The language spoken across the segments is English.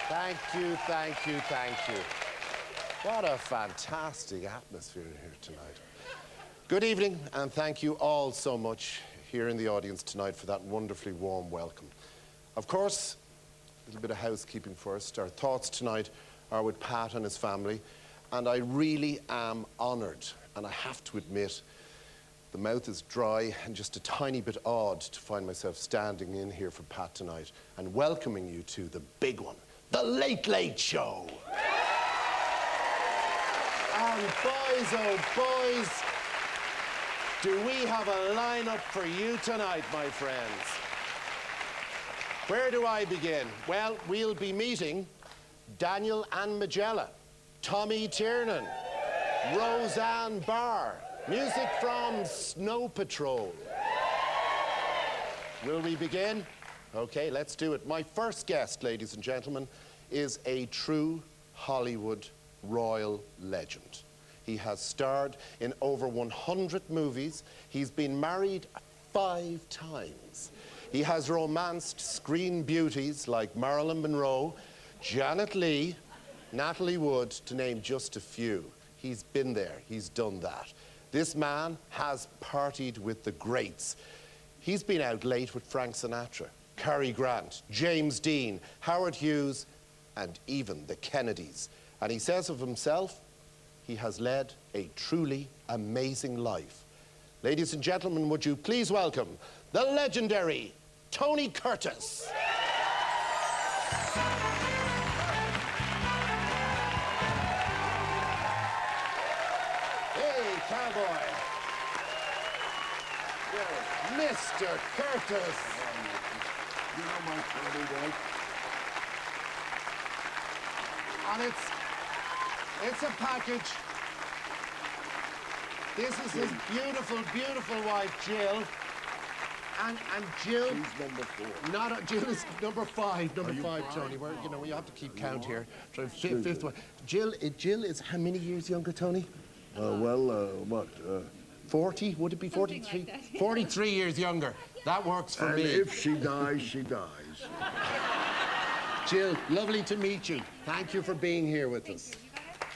Thank you, thank you, thank you. What a fantastic atmosphere here tonight. Good evening, and thank you all so much here in the audience tonight for that wonderfully warm welcome. Of course, a little bit of housekeeping first. Our thoughts tonight are with Pat and his family, and I really am honoured, and I have to admit, the mouth is dry and just a tiny bit odd to find myself standing in here for Pat tonight and welcoming you to the big one, the Late Late Show. And boys, oh boys, do we have a lineup for you tonight, my friends. Where do I begin? Well, we'll be meeting Daniel and Majella, Tommy Tiernan, Roseanne Barr, music from Snow Patrol. Will we begin? Okay, let's do it. My first guest, ladies and gentlemen, is a true Hollywood royal legend. He has starred in over 100 movies. He's been married 5 times. He has romanced screen beauties like Marilyn Monroe, Janet Leigh, Natalie Wood, to name just a few. He's been there, he's done that. This man has partied with the greats. He's been out late with Frank Sinatra, Cary Grant, James Dean, Howard Hughes, and even the Kennedys. And he says of himself, he has led a truly amazing life. Ladies and gentlemen, would you please welcome the legendary Tony Curtis. Hey, cowboy. Mr. Curtis. You know my funny wife. And it's a package. This is his beautiful, beautiful wife, Jill. And Jill... She's number 4. Jill is number 5. Number 5, Tony. Where, you know, we have to keep count here. So fifth one. Jill is how many years younger, Tony? 40? Would it be 43? Like that. 43 years younger. That works for me. And if she dies, she dies. Jill, lovely to meet you. Thank you for being here with us.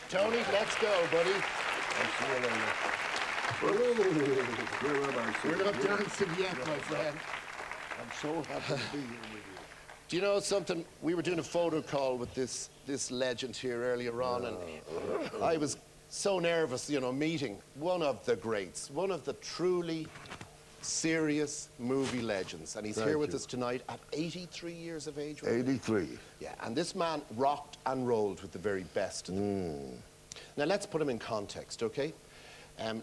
Tony, let's go, buddy. I'll see you later. Where am I? We're not dancing yet, my friend. I'm so happy to be here with you. Do you know something? We were doing a photo call with this legend here earlier on, and I was so nervous, you know, meeting one of the greats, one of the truly serious movie legends. And he's here with us tonight at 83 years of age. 83. Yeah, and this man rocked and rolled with the very best of them. Now, let's put him in context, okay?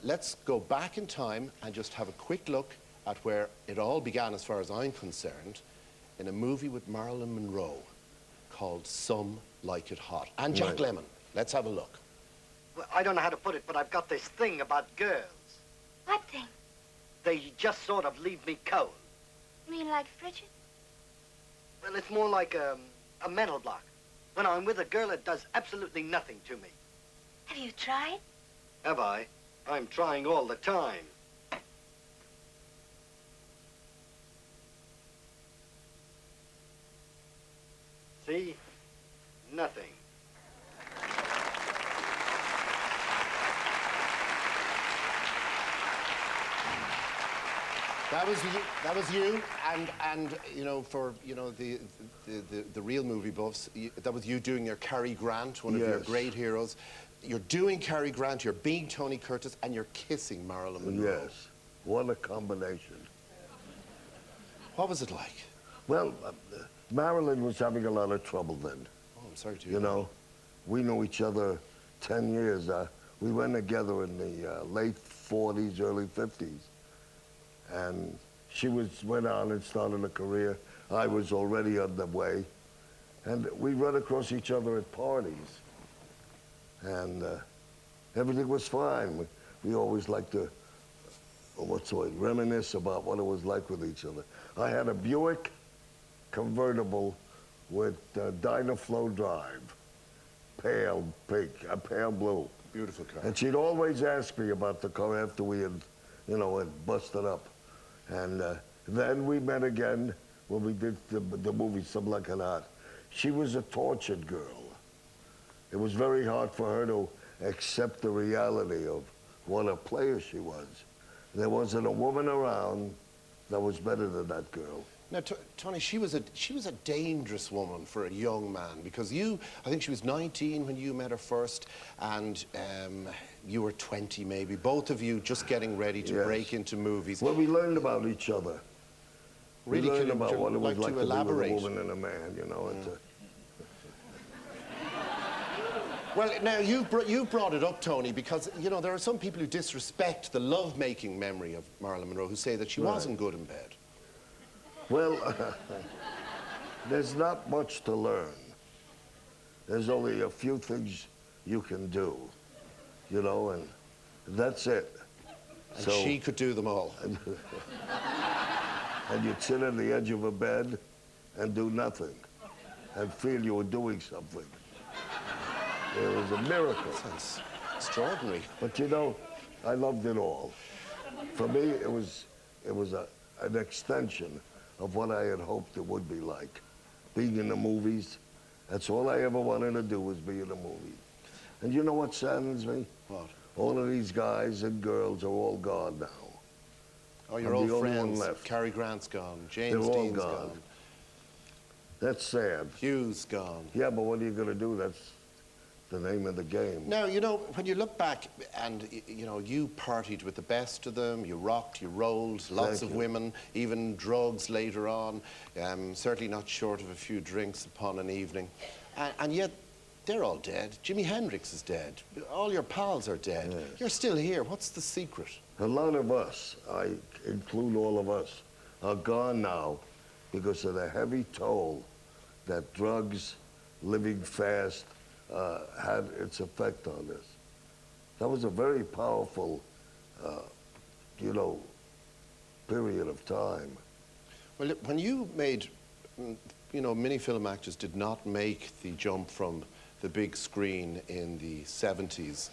Let's go back in time and just have a quick look at where it all began, as far as I'm concerned, in a movie with Marilyn Monroe called Some Like It Hot. And Jack Lemmon. Let's have a look. Well, I don't know how to put it, but I've got this thing about girls. What thing? They just sort of leave me cold. You mean like frigid? Well, it's more like a mental block. When I'm with a girl, it does absolutely nothing to me. Have you tried? Have I? I'm trying all the time. See? Nothing. That was you, and you know, for you know the real movie buffs, that was you doing your Cary Grant, one of your great heroes. You're doing Cary Grant, you're being Tony Curtis, and you're kissing Marilyn Monroe. Yes, what a combination. What was it like? Well, Marilyn was having a lot of trouble then. Oh, I'm sorry to hear You know, we knew each other 10 years. We went together in the late 40s, early 50s. And she went on and started a career. I was already underway. And we run across each other at parties. And everything was fine. We always liked to, reminisce about what it was like with each other. I had a Buick convertible with Dynaflow drive, pale pink, pale blue. Beautiful car. And she'd always ask me about the car after we had, you know, had busted up. And then we met again when we did the movie Some Like It Hot. she was a tortured girl. It was very hard for her to accept the reality of what a player she was. There wasn't a woman around that was better than that girl. Now, Tony, she was a dangerous woman for a young man, because I think she was 19 when you met her first, and you were 20 maybe. Both of you just getting ready to break into movies. Well, we learned about each other. Really, we learned about what it was like to elaborate? be with a woman and a man, you know. Well, now, you brought it up, Tony, because, you know, there are some people who disrespect the love-making memory of Marilyn Monroe, who say that she wasn't good in bed. Well, there's not much to learn. There's only a few things you can do, you know, and that's it. And so, she could do them all. And you'd sit on the edge of a bed and do nothing and feel you were doing something. It was a miracle. That's extraordinary. But you know, I loved it all. For me, it was an extension of what I had hoped it would be like. Being in the movies, that's all I ever wanted to do, was be in a movie. And you know what saddens me? What? All of these guys and girls are all gone now. Oh, your old friends. Cary Grant's gone. James Dean's gone. That's sad. Hugh's gone. Yeah, but what are you going to do? That's the name of the game. Now, you know, when you look back and, you know, you partied with the best of them, you rocked, you rolled, lots of women, even drugs later on, certainly not short of a few drinks upon an evening. And yet, they're all dead. Jimi Hendrix is dead. All your pals are dead. Yes. You're still here. What's the secret? A lot of us, I include all of us, are gone now because of the heavy toll that drugs, living fast, had its effect on us. That was a very powerful, you know, period of time. Well, when you made, you know, many film actors did not make the jump from the big screen in the 70s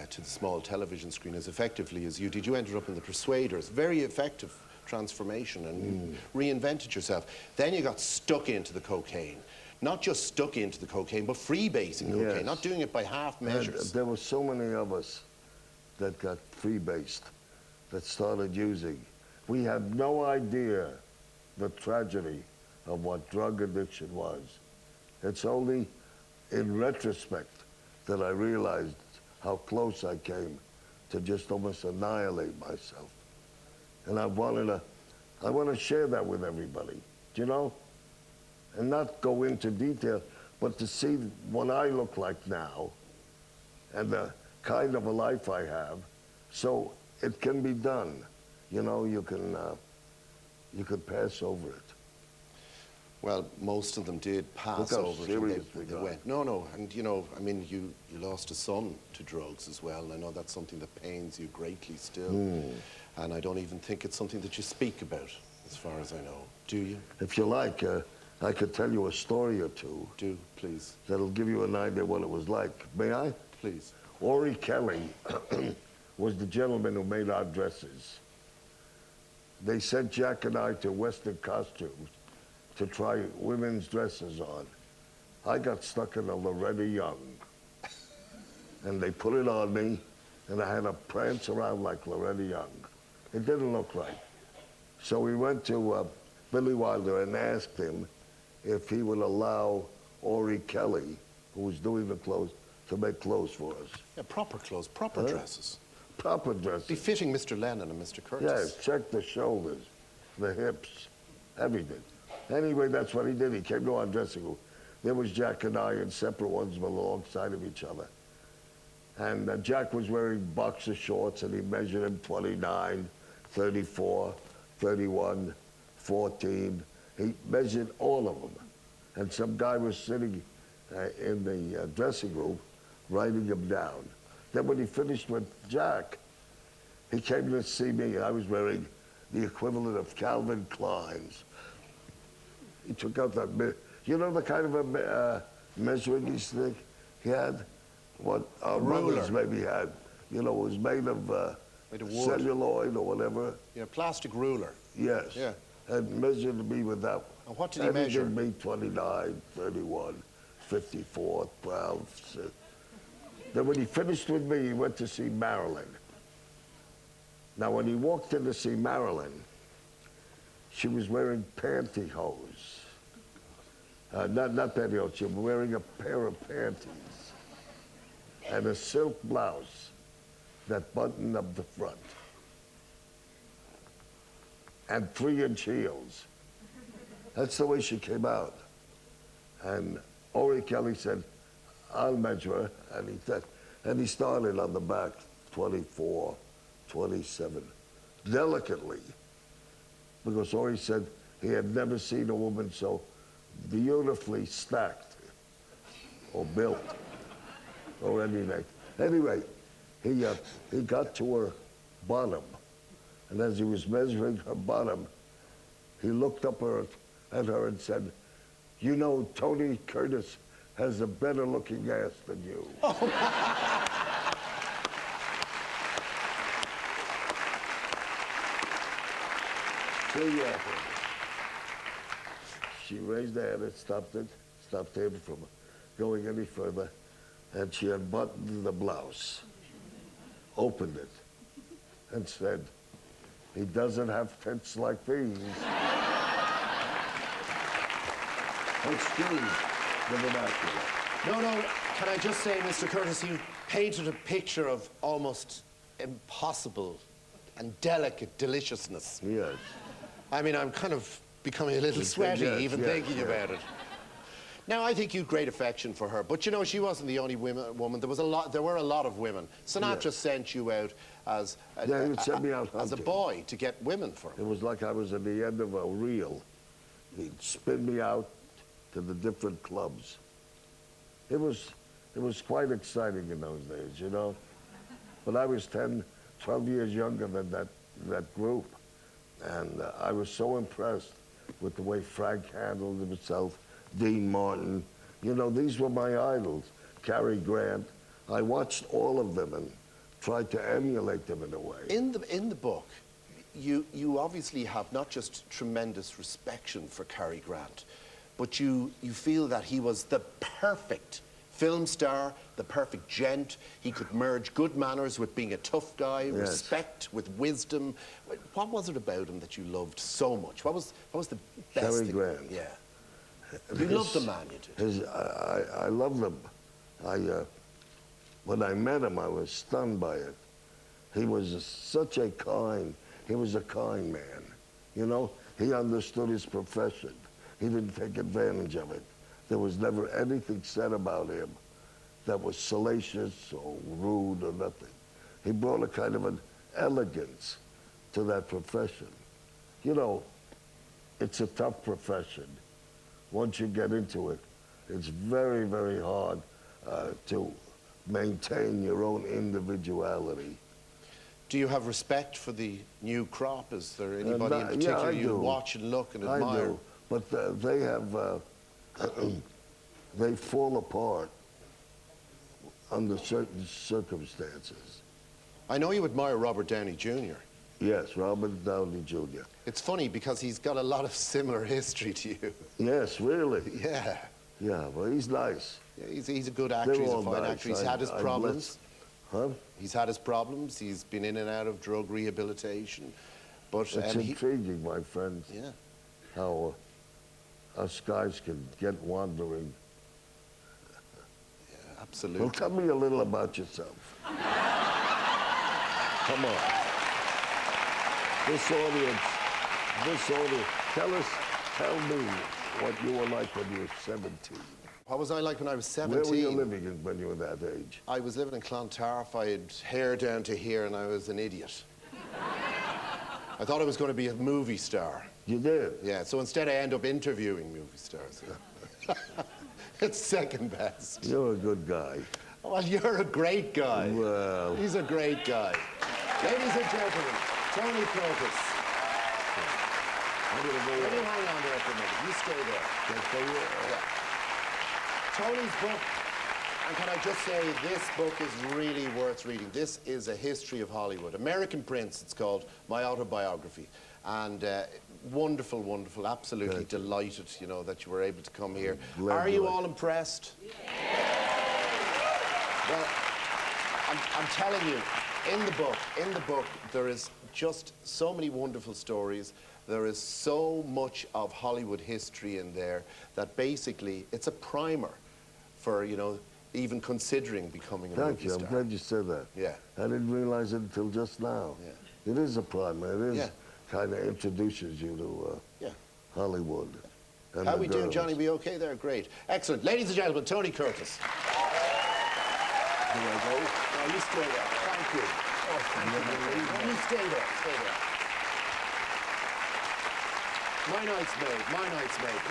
to the small television screen as effectively as you did. You ended up in The Persuaders, very effective transformation, and you reinvented yourself. Then you got stuck into the cocaine. Not just stuck into the cocaine, but freebasing cocaine, not doing it by half measures. There were so many of us that got freebased, that started using. We had no idea the tragedy of what drug addiction was. It's only in retrospect that I realized how close I came to just almost annihilate myself. And I want to share that with everybody, do you know? And not go into detail, but to see what I look like now and the kind of a life I have, so it can be done. You know, you can pass over it. Well, most of them did pass over it. They went. No, and you know, I mean, you lost a son to drugs as well, and I know that's something that pains you greatly still. And I don't even think it's something that you speak about, as far as I know. Do you? If you like, I could tell you a story or two. Do, please. That'll give you an idea what it was like. May I? Please. Ori Kelly was the gentleman who made our dresses. They sent Jack and I to Western Costumes to try women's dresses on. I got stuck in a Loretta Young. And they put it on me, and I had to prance around like Loretta Young. It didn't look right. So we went to Billy Wilder and asked him if he would allow Ori Kelly, who was doing the clothes, to make clothes for us. Yeah, proper clothes, proper dresses. Proper dresses. Befitting Mr. Lennon and Mr. Curtis. Yeah, check the shoulders, the hips, everything. Anyway, that's what he did. He came to our dressing room. There was Jack and I in separate ones but alongside of each other. And Jack was wearing boxer shorts, and he measured him 29, 34, 31, 14. He measured all of them. And some guy was sitting in the dressing room writing them down. Then when he finished with Jack, he came to see me. I was wearing the equivalent of Calvin Klein's. He took out that, you know, the kind of a measuring stick he had? What our mothers maybe had. You know, it was made of celluloid or whatever. Yeah, plastic ruler. Yes. Yeah. And measured me with that one. What did he And measure? He did me 29, 31, 54, 12. So. Then when he finished with me, he went to see Marilyn. Now, when he walked in to see Marilyn, she was wearing pantyhose. Not pantyhose, she was wearing a pair of panties and a silk blouse that buttoned up the front and 3-inch heels. That's the way she came out. And Ori Kelly said, I'll measure her. And he started on the back, 24, 27, delicately. Because Ori said he had never seen a woman so beautifully stacked or built or anything. Anyway, he got to her bottom. And as he was measuring her bottom, he looked up at her and said, you know, Tony Curtis has a better looking ass than you. So she raised her hand and stopped him from going any further, and she unbuttoned the blouse, opened it, and said, he doesn't have tits like these. Excuse the vernacular. No, can I just say, Mr. Curtis, you painted a picture of almost impossible and delicate deliciousness. Yes. I mean, I'm kind of becoming a little sweaty even thinking about it. Now, I think you'd great affection for her, but you know, she wasn't the only woman. There were a lot of women. Sinatra sent you out as He would send me out as a hunting. boy to get women for him. It was like I was at the end of a reel. He'd spin me out to the different clubs. It was quite exciting in those days, you know. But I was 10, 12 years younger than that group. And I was so impressed with the way Frank handled himself, Dean Martin. You know, these were my idols. Cary Grant. I watched all of them and tried to emulate them in a way. In the book, you obviously have not just tremendous respect for Cary Grant, but you feel that he was the perfect film star, the perfect gent. He could merge good manners with being a tough guy, respect with wisdom. What was it about him that you loved so much? What was the best Cary thing? Grant. Yeah. You loved the man, you did. I loved him. When I met him, I was stunned by it. He was he was a kind man. You know, he understood his profession. He didn't take advantage of it. There was never anything said about him that was salacious or rude or nothing. He brought a kind of an elegance to that profession. You know, it's a tough profession. Once you get into it, it's very, very hard to maintain your own individuality. Do you have respect for the new crop? Is there anybody in particular you watch and look and admire? I do, but they have, they fall apart under certain circumstances. I know you admire Robert Downey Jr. Yes, Robert Downey Jr. It's funny because he's got a lot of similar history to you. Yes, really. Yeah. Yeah, well, he's nice. Yeah, he's a good actor, he's a fine actor. He's had his problems. Huh? He's had his problems. He's been in and out of drug rehabilitation. But it's intriguing, my friends. Yeah. How us guys can get wandering. Yeah, absolutely. Well, tell me a little about yourself. Come on. This audience, tell me what you were like when you were 17. What was I like when I was 17? Where were you living when you were that age? I was living in Clontarf. I had hair down to here, and I was an idiot. I thought I was going to be a movie star. You did? Yeah, so instead I end up interviewing movie stars. It's second best. You're a good guy. Well, you're a great guy. Well... He's a great guy. Ladies and gentlemen, Tony Curtis. I'm gonna go Let me hang on there for a minute. You stay there. Yeah. Tony's book, And can I just say, this book is really worth reading. This is a history of Hollywood. American Prince, it's called, my autobiography. And wonderful, wonderful, absolutely delighted, you know, that you were able to come here. Are you all impressed? Well, I'm telling you, in the book, there is just so many wonderful stories. There is so much of Hollywood history in there that basically it's a primer for, you know, even considering becoming a movie Thank you. star. I'm glad you said that. Yeah. I didn't realize it until just now. Yeah. It is a primer. It is kind of introduces you to Hollywood. And How the we doing, girls. Johnny? We okay there? Great. Excellent. Ladies and gentlemen, Tony Curtis. Here I go. Now, you stay there. Thank you. Oh, thank you. You stay there. Stay there. My night's made. My night's made.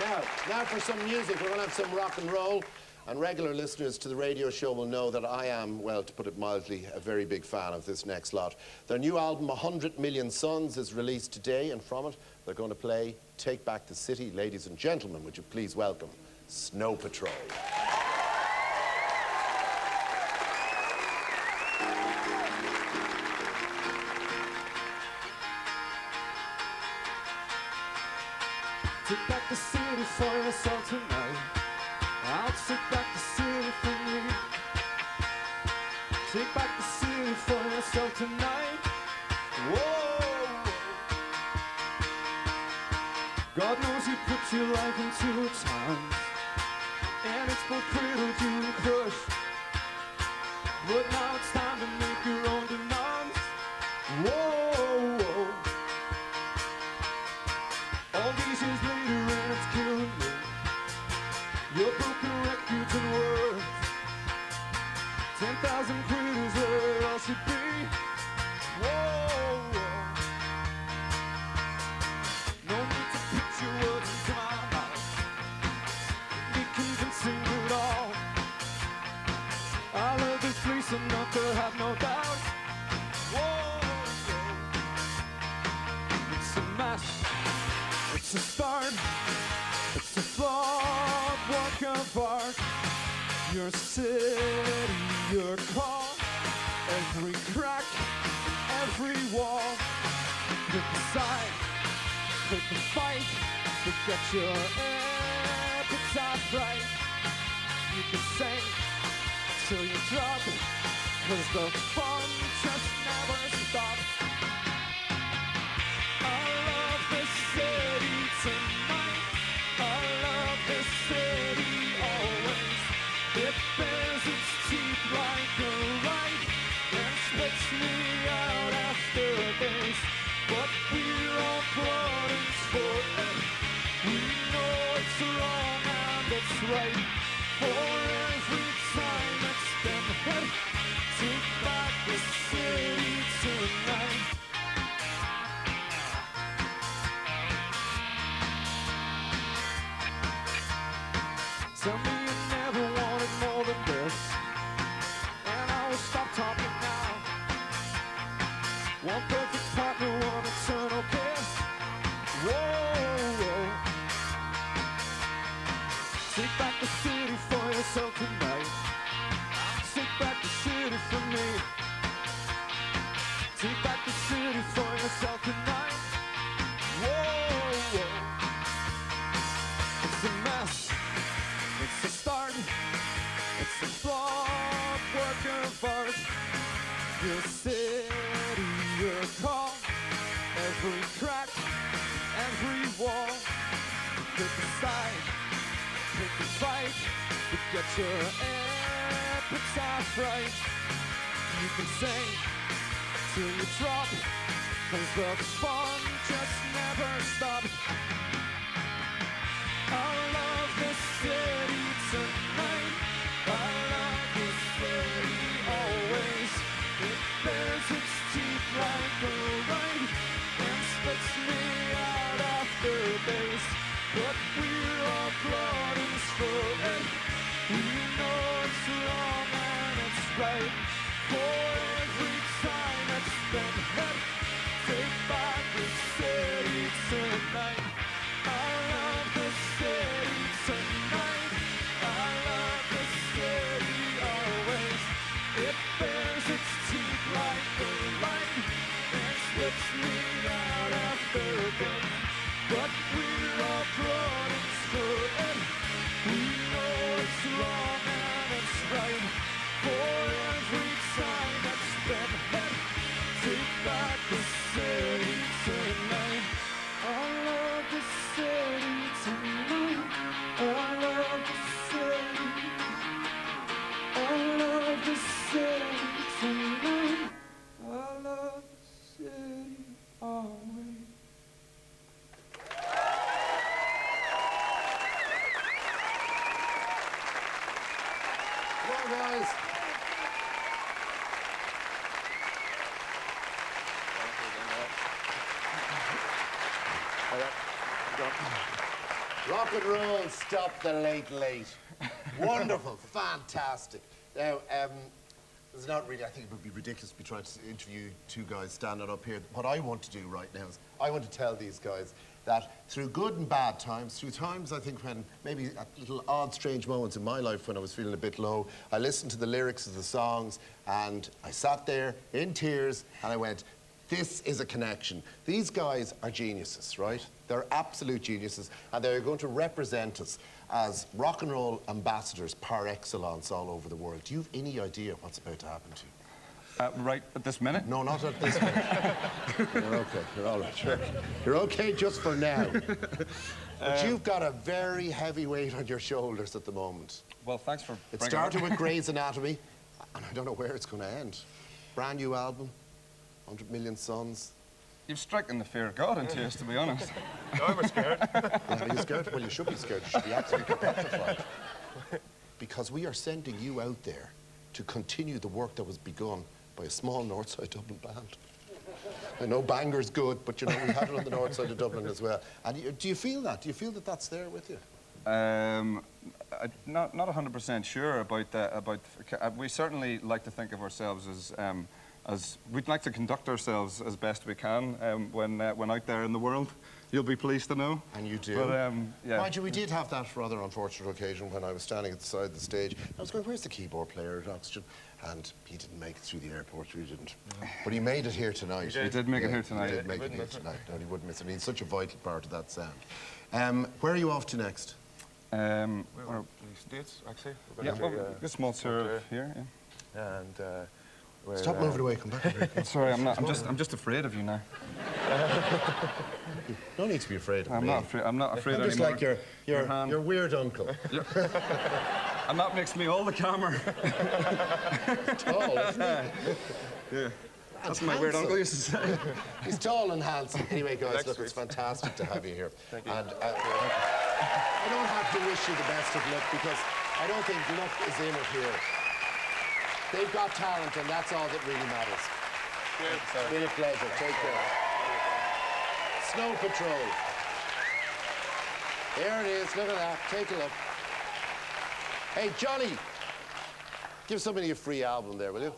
Now for some music. We're going to have some rock and roll. And regular listeners to the radio show will know that I am, well, to put it mildly, a very big fan of this next lot. Their new album, 100 Million Suns, is released today, and from it, they're going to play Take Back the City. Ladies and gentlemen, would you please welcome Snow Patrol. Take back the city for yourself tonight. I'll take back the city from you. Take back the city for yourself tonight. Whoa. God knows you put your life into times, and it's both cradled you and crushed. But now it's time to make your own demands. Whoa. All these years later and it's killing me. Your broken records and words. 10,000 quid is where it all should be. Whoa. No need to put your words into my mouth. Be convincing at all. I love this place enough to have no doubt. Whoa. It's a mess. It's a start, it's a flawed work of art. Your city, your call, every crack, every wall. Pick a side, pick a fight, forget your appetite right. You can sing till you drop, 'cause the fun just never stops. City tonight, I love this city always. It bears its teeth like a light and spits me out after days. But we're all gluttons for it. We know it's wrong and it's right. For every time it's been hit, take back the city tonight. Tell me you never wanted more than this, and I will stop talking now. One perfect partner, one eternal kiss. Whoa. Take back the city for yourself tonight. Take back the city for me. Take back the city for yourself tonight. Whoa. It's a mess. It's a start, it's a flawed work of art. Your city, your call, every crack, every wall. Pick a side, pick a fight, but get your appetite right. You can sing till you drop, 'cause the fun just never stops. I love this city tonight. I love this city always. It bears its teeth like a light and spits me out after days. But we're all gluttons for it. We know it's wrong and it's right. For every time it's been hit, take back the city tonight. I love the city on, guys. Rock and roll, stop the late. Wonderful, fantastic. Now, it's not really, I think it would be ridiculous to be trying to interview two guys standing up here. What I want to do right now is I want to tell these guys that through good and bad times, through times I think when maybe at little odd, strange moments in my life when I was feeling a bit low, I listened to the lyrics of the songs and I sat there in tears and I went, this is a connection. These guys are geniuses, right? They're absolute geniuses, and they're going to represent us as rock and roll ambassadors par excellence all over the world. Do you have any idea what's about to happen to you? Right at this minute? No, not at this minute. You're okay. You're all right. You're okay just for now. But you've got a very heavy weight on your shoulders at the moment. Well, thanks for It bringing started with Grey's Anatomy, and I don't know where it's going to end. Brand new album, 100 Million Suns. You've stricken the fear of God into us, to be honest. I was scared. Yeah, are you scared? Well, you should be scared. You should be absolutely petrified. Because we are sending you out there to continue the work that was begun by a small north side Dublin band. I know Bangor's good, but you know, we had it on the north side of Dublin as well. And do you feel that? Do you feel that that's there with you? Not 100% sure about that. We certainly like to think of ourselves as we'd like to conduct ourselves as best we can when out there in the world. You'll be pleased to know. And you do. But, yeah. Mind you, we did have that rather unfortunate occasion when I was standing at the side of the stage. I was going, where's the keyboard player at Oxygen? And he didn't make it through the airport, he didn't. But he made it here tonight. He did make it here tonight. He did make it here tonight. No, he wouldn't miss it. He's such a vital part of that sound. Where are you off to next? We're the States, actually. We're Yeah, going well, to, a small tour here. Yeah. and we're, Stop moving away, come back here. Sorry, I'm not. I'm just afraid of you now. No need to be afraid of I'm me. not afraid. I'm not afraid I'm just anymore. like your weird uncle. And that makes me all the calmer. Tall, isn't he? Yeah. That's my weird uncle used to say. He's tall and handsome. Anyway, guys, look, it's fantastic to have you here. Thank you. And I don't have to wish you the best of luck because I don't think luck is in it here. They've got talent, and that's all that really matters. It's been a pleasure. Take care. Snow Patrol. There it is. Look at that. Take a look. Hey, Johnny, give somebody a free album there, will you?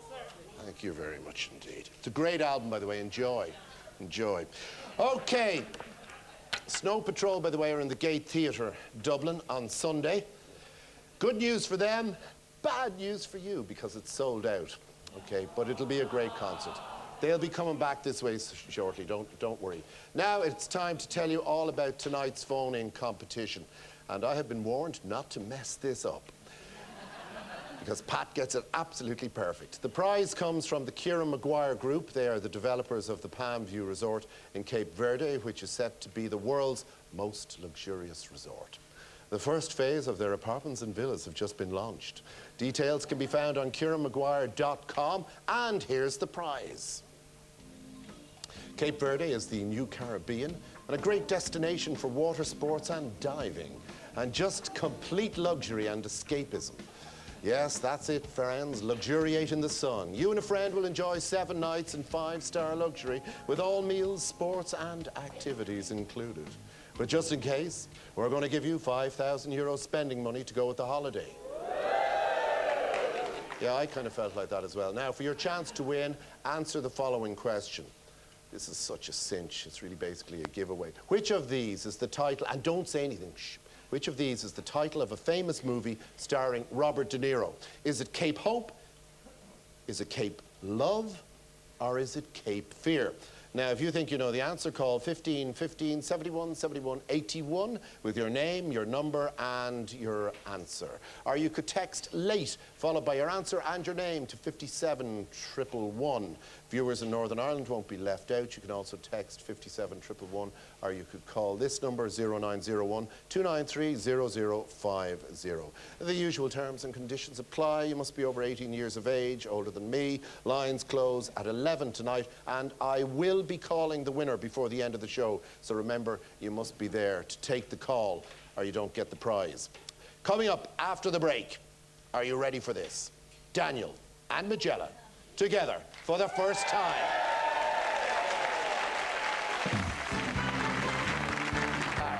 Thank you very much indeed. It's a great album, by the way. Enjoy. Enjoy. Okay. Snow Patrol, by the way, are in the Gate Theatre, Dublin, on Sunday. Good news for them, bad news for you, because it's sold out. Okay, but it'll be a great concert. They'll be coming back this way shortly, don't worry. Now it's time to tell you all about tonight's phone-in competition. And I have been warned not to mess this up, because Pat gets it absolutely perfect. The prize comes from the Kieran Maguire Group. They are the developers of the Palm View Resort in Cape Verde, which is set to be the world's most luxurious resort. The first phase of their apartments and villas have just been launched. Details can be found on kieranmaguire.com, and here's the prize. Cape Verde is the new Caribbean and a great destination for water sports and diving, and just complete luxury and escapism. Yes, that's it, friends. Luxuriate in the sun. You and a friend will enjoy 7 nights in 5-star luxury with all meals, sports and activities included. But just in case, we're going to give you €5,000 spending money to go with the holiday. Yeah, I kind of felt like that as well. Now, for your chance to win, answer the following question. This is such a cinch. It's really basically a giveaway. Which of these is the title, and don't say anything, shh. Which of these is the title of a famous movie starring Robert De Niro? Is it Cape Hope? Is it Cape Love? Or is it Cape Fear? Now, if you think you know the answer, call 15 15 71 71 81 with your name, your number, and your answer. Or you could text LATE, followed by your answer and your name, to 57111. Viewers in Northern Ireland won't be left out. You can also text 57111, or you could call this number, 0901 293 0050. The usual terms and conditions apply. You must be over 18 years of age, older than me. Lines close at 11 tonight, and I will be calling the winner before the end of the show. So remember, you must be there to take the call, or you don't get the prize. Coming up after the break, Are you ready for this? Daniel and Majella, together for the first time.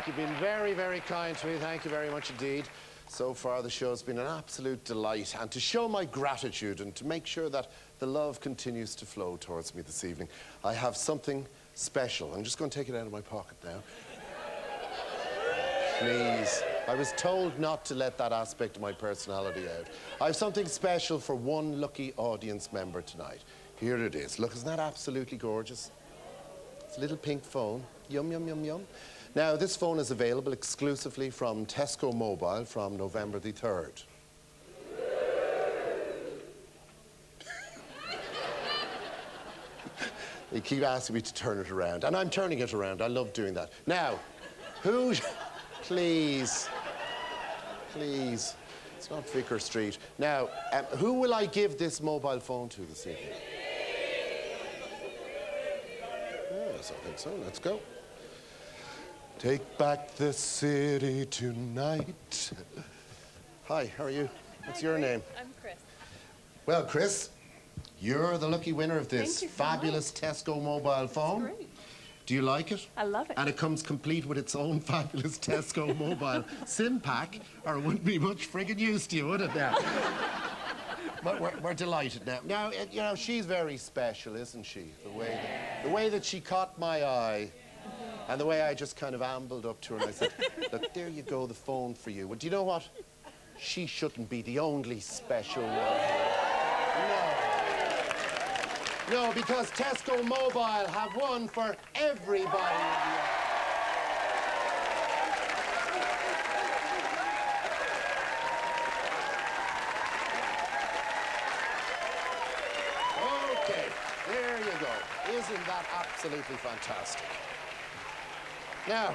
You've been very, very kind to me. Thank you very much indeed. So far, the show's been an absolute delight. And to show my gratitude and to make sure that the love continues to flow towards me this evening, I have something special. I'm just going to take it out of my pocket now. Please. I was told not to let that aspect of my personality out. I have something special for one lucky audience member tonight. Here it is. Look, isn't that absolutely gorgeous? It's a little pink phone. Yum, yum, yum, yum. Now, this phone is available exclusively from Tesco Mobile from November the 3rd. They keep asking me to turn it around, and I'm turning it around. I love doing that. Now, who... Please. Please. It's not Vicar Street. Now, who will I give this mobile phone to this evening? Yes, I think so. Let's go. Take back the city tonight. Hi, how are you? What's your name? I'm Chris. Well, Chris, you're the lucky winner of this fabulous Tesco mobile phone. Great. Do you like it? I love it. And it comes complete with its own fabulous Tesco mobile SIM pack, or it wouldn't be much friggin' use to you, would it now? But we're delighted now. Now, you know, she's very special, isn't she? The way that she caught my eye, and the way I just kind of ambled up to her and I said, look, there you go, the phone for you. Well, do you know what? She shouldn't be the only special one here. No, because Tesco Mobile have one for everybody. Okay, there you go. Isn't that absolutely fantastic? Now,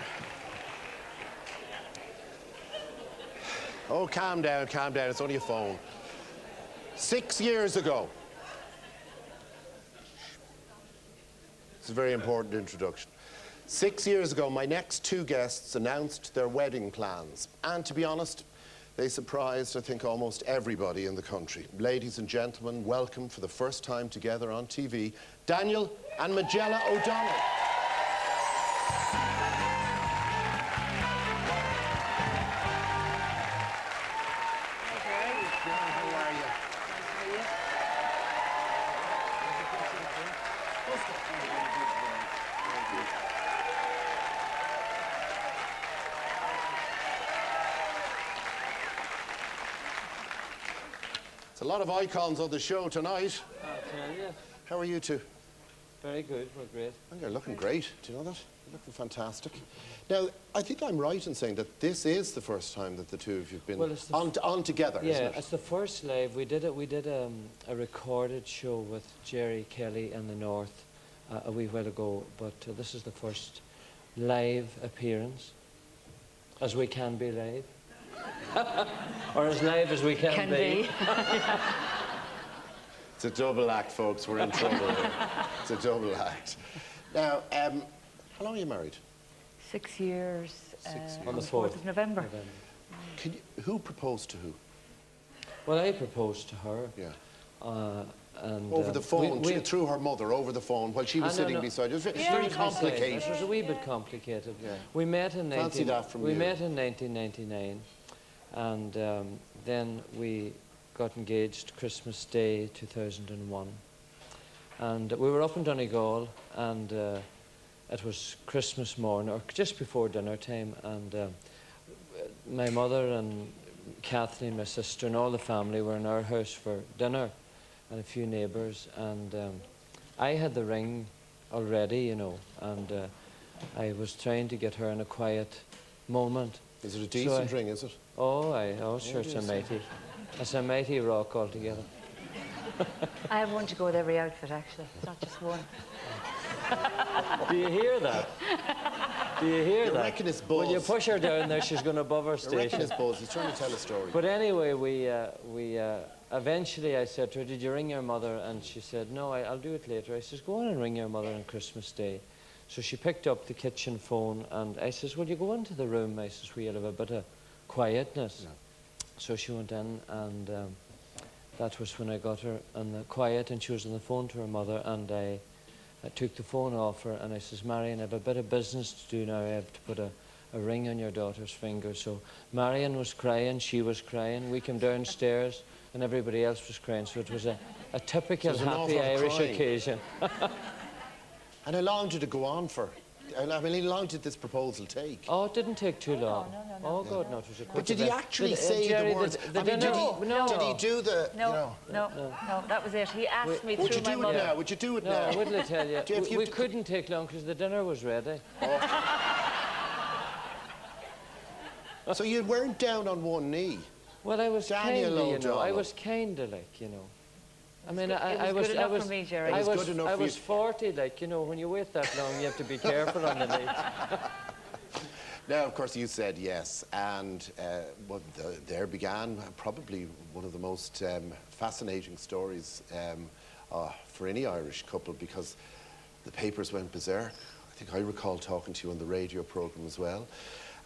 oh, calm down, it's only a phone. 6 years ago, it's a very important introduction. 6 years ago, my next two guests announced their wedding plans. And to be honest, they surprised, I think, almost everybody in the country. Ladies and gentlemen, welcome for the first time together on TV, Daniel and Majella O'Donnell. It's a lot of icons on the show tonight. I'll tell you. How are you two? Very good, we're great. Oh, you're looking great. Do you know that? You're looking fantastic. Now, I think I'm right in saying that this is the first time that the two of you have been on together, yeah, isn't it? it's the first live. We did a recorded show with Gerry Kelly in the North a wee while ago, but this is the first live appearance, as we can be live. Or as live as we can be. It's a double act, folks. We're in trouble here. It's a double act. Now, how long are you married? 6 years. 6 years. On the 4th of November. Who proposed to who? Well, I proposed to her. Yeah. And over the phone, through her mother, over the phone, while she was sitting beside you. It's very complicated. It was a wee bit complicated. Yeah. We met in Fancy that from you. We met in 1999, and then we got engaged Christmas Day 2001. And we were up in Donegal, and it was Christmas morning, or just before dinner time, and my mother and Kathleen, my sister, and all the family were in our house for dinner, and a few neighbours, and I had the ring already, you know, and I was trying to get her in a quiet moment. Is it a decent ring, is it? Oh, sure, it's a mighty rock altogether. I have one to go with every outfit, actually. It's not just one. Do you hear that? Do you hear that? I reckon it's Buzz. When you push her down there, she's going above her I reckon station. it's Buzz. He's trying to tell a story. But anyway, we eventually I said to her, did you ring your mother? And she said, no, I'll do it later. I says, go on and ring your mother on Christmas Day. So she picked up the kitchen phone, and I says, will you go into the room? I says, we'll have a bit of quietness. So she went in, and that was when I got her on the quiet, and she was on the phone to her mother, and I took the phone off her, and I says, Marion, I have a bit of business to do now. I have to put a ring on your daughter's finger. So Marion was crying, she was crying. We came downstairs, and everybody else was crying. So it was a typical So it was an happy awful Irish crying. occasion. And how long did it go on for? I mean, how long did this proposal take? Oh, it didn't take too long. no. Oh, God, no, it was a But quick did he event. actually Did- say Gerry, the words? the I mean, dinner- did he do the, No, you know... no, that was it. He asked me Would through you my do it mother. now? Would you do it No, now? I wouldn't tell you. If you We d- couldn't take long because the dinner was ready. So you weren't down on one knee? Well, I was Daniel kinda, you know, I O'Donnell. was kinda like, you know. I mean, It was good enough for me, Gerry. I It was good enough I for was you. 40, like, you know, when you wait that long, you have to be careful on the knees. Now, of course, you said yes, and there began probably one of the most fascinating stories for any Irish couple, because the papers went berserk. I think I recall talking to you on the radio programme as well,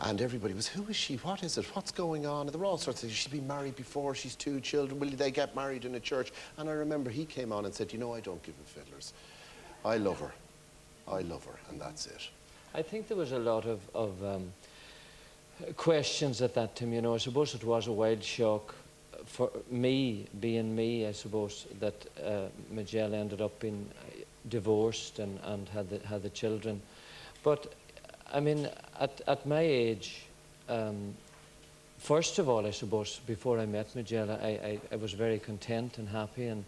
and everybody was, who is she, what is it, what's going on? And there were all sorts of things. She's been married before, she's 2 children, will they get married in a church? And I remember he came on and said, you know, I don't give a fiddlers. I love her, and that's it. I think there was a lot of questions at that time, you know. I suppose it was a wild shock for me, being me, I suppose, that Majella ended up being divorced and had the children. But, I mean, at my age, first of all, I suppose, before I met Majella, I was very content and happy, and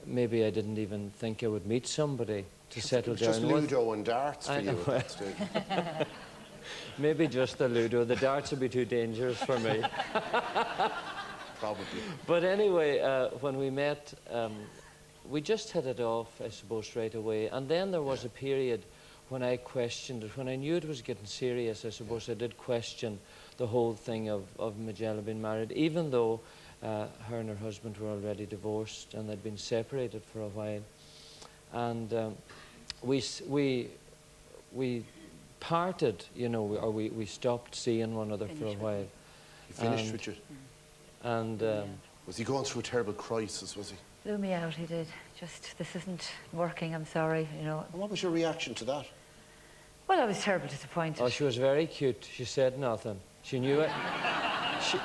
maybe I didn't even think I would meet somebody to settle It was just down with. Ludo and darts for I you know. at that stage. Maybe just the Ludo. The darts would be too dangerous for me. Probably. But anyway, when we met, we just hit it off, I suppose, right away. And then there was a period when I questioned it. When I knew it was getting serious, I suppose I did question the whole thing of Majella being married, even though her and her husband were already divorced and they'd been separated for a while. And we parted, you know, or we stopped seeing one another for a while. You finished with you? And Was he going through a terrible crisis, was he? Blew me out, he did. Just, this isn't working, I'm sorry, you know. And what was your reaction to that? Well, I was terribly disappointed. oh, she was very cute. She said nothing. She knew it.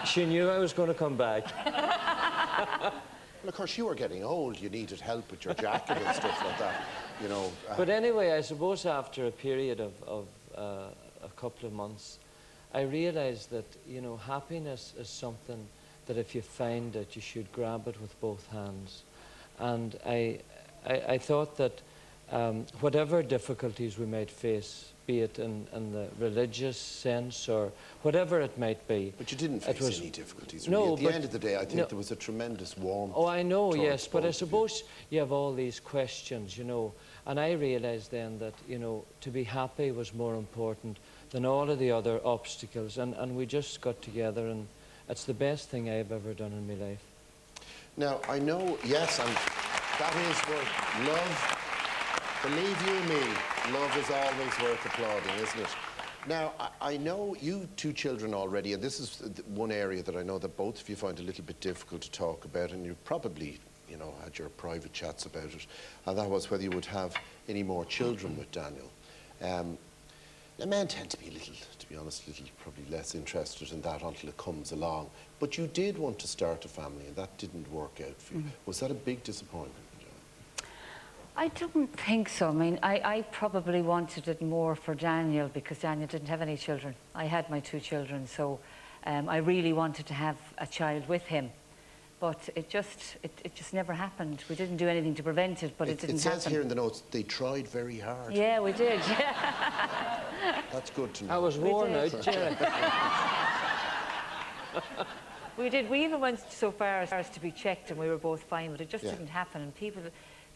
She knew I was going to come back. Well, of course, you were getting old. You needed help with your jacket and stuff like that, you know. But anyway, I suppose after a period of a couple of months, I realized that, you know, happiness is something that if you find it, you should grab it with both hands. And I thought that whatever difficulties we might face, be it in the religious sense or whatever it might be. But you didn't it face was- any difficulties, No, really. At the but- end of the day, I think no. there was a tremendous warmth. Oh, I know, towards yes, but I both of you. suppose you have all these questions, you know, and I realized then that, you know, to be happy was more important than all of the other obstacles, and we just got together, and it's the best thing I've ever done in my life. Now, I know, yes, and that is what love, believe you me, love is always worth applauding, isn't it? Now, I know you 2 children already, and this is one area that I know that both of you find a little bit difficult to talk about, and you probably, you know, had your private chats about it, and that was whether you would have any more children with Daniel. Now, men tend to be a little, to be honest, probably less interested in that until it comes along. But you did want to start a family, and that didn't work out for you. Was that a big disappointment? I don't think so. I mean, I probably wanted it more for Daniel because Daniel didn't have any children. I had my 2 children, so I really wanted to have a child with him. But it just never happened. We didn't do anything to prevent it, but it didn't happen. It says here in the notes, they tried very hard. Yeah, we did, yeah. That's good to know. I was worn did. out, Gerry. We did. We even went so far as to be checked, and we were both fine, but it just didn't happen. And people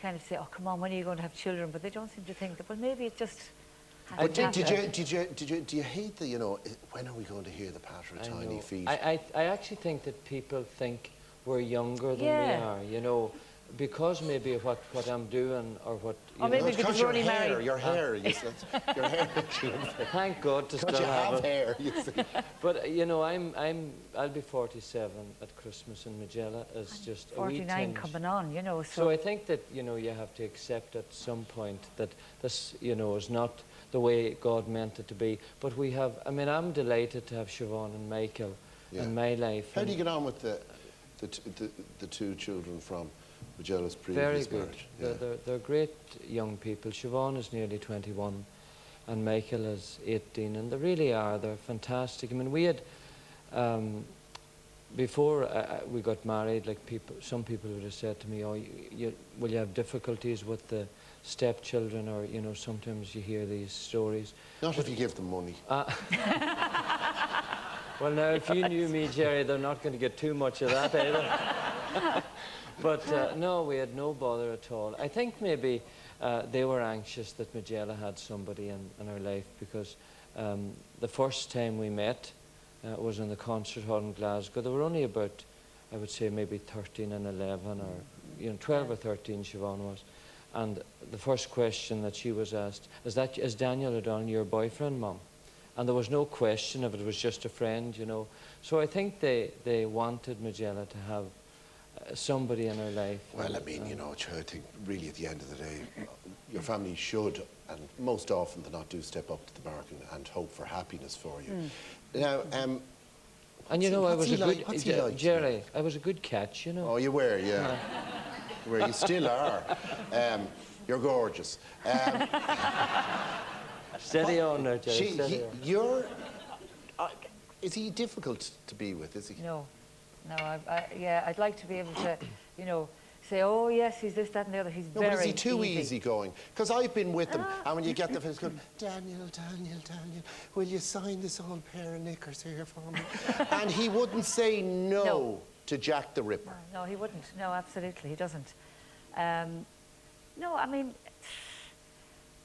kind of say, oh, come on, when are you going to have children? But they don't seem to think that, well, maybe it just But hasn't do you hate the, you know, when are we going to hear the patter of tiny feet? I actually think that people think we're younger than we Yeah. are, you know. because maybe of what I'm doing or what, you Or know. maybe because we're only married. Your hair, you said. Your hair. Thank God to Because still you have have it. hair, you see. But you know, I'll be 47 at Christmas, and Majella is just a wee 49 tinge. coming on, you know. So I think that, you know, you have to accept at some point that this, you know, is not the way God meant it to be. But we have, I mean, I'm delighted to have Siobhan and Michael in my life. How do you get on with the two children from Majella's Very previous good. marriage? Yeah. They're great young people. Siobhan is nearly 21 and Michael is 18, and they really are. They're fantastic. I mean, we had, before we got married, like some people would have said to me, oh, will you have difficulties with the stepchildren, or, you know, sometimes you hear these stories. Not if you give them money. Well, now, if you knew me, Gerry, they're not going to get too much of that either. But no, we had no bother at all. I think maybe they were anxious that Majella had somebody in her life, because the first time we met was in the concert hall in Glasgow. They were only about, I would say, maybe 13 and 11, or, you know, 12 or 13, Siobhan was. And the first question that she was asked, is Daniel O'Donnell your boyfriend, Mum? And there was no question of it, it was just a friend, you know. So I think they wanted Majella to have somebody in her life. Well, I mean, you know, I think really at the end of the day, your family should, and most often than not, do step up to the mark and hope for happiness for you. Now, and you know, I was a what's he good, like, Gerry, I was a good catch, you know. Oh, you were, yeah. You still are. You're gorgeous. Steady on there, Gerry, steady on. Is he difficult to be with, is he? No, yeah, I'd like to be able to, you know, say, oh yes, he's this, that and the other. He's No, very but is he too easy. easygoing? Because I've been with him, and when you get the face going, Daniel, will you sign this old pair of knickers here for me? And he wouldn't say no to Jack the Ripper. No, he wouldn't. No, absolutely, he doesn't. No, I mean...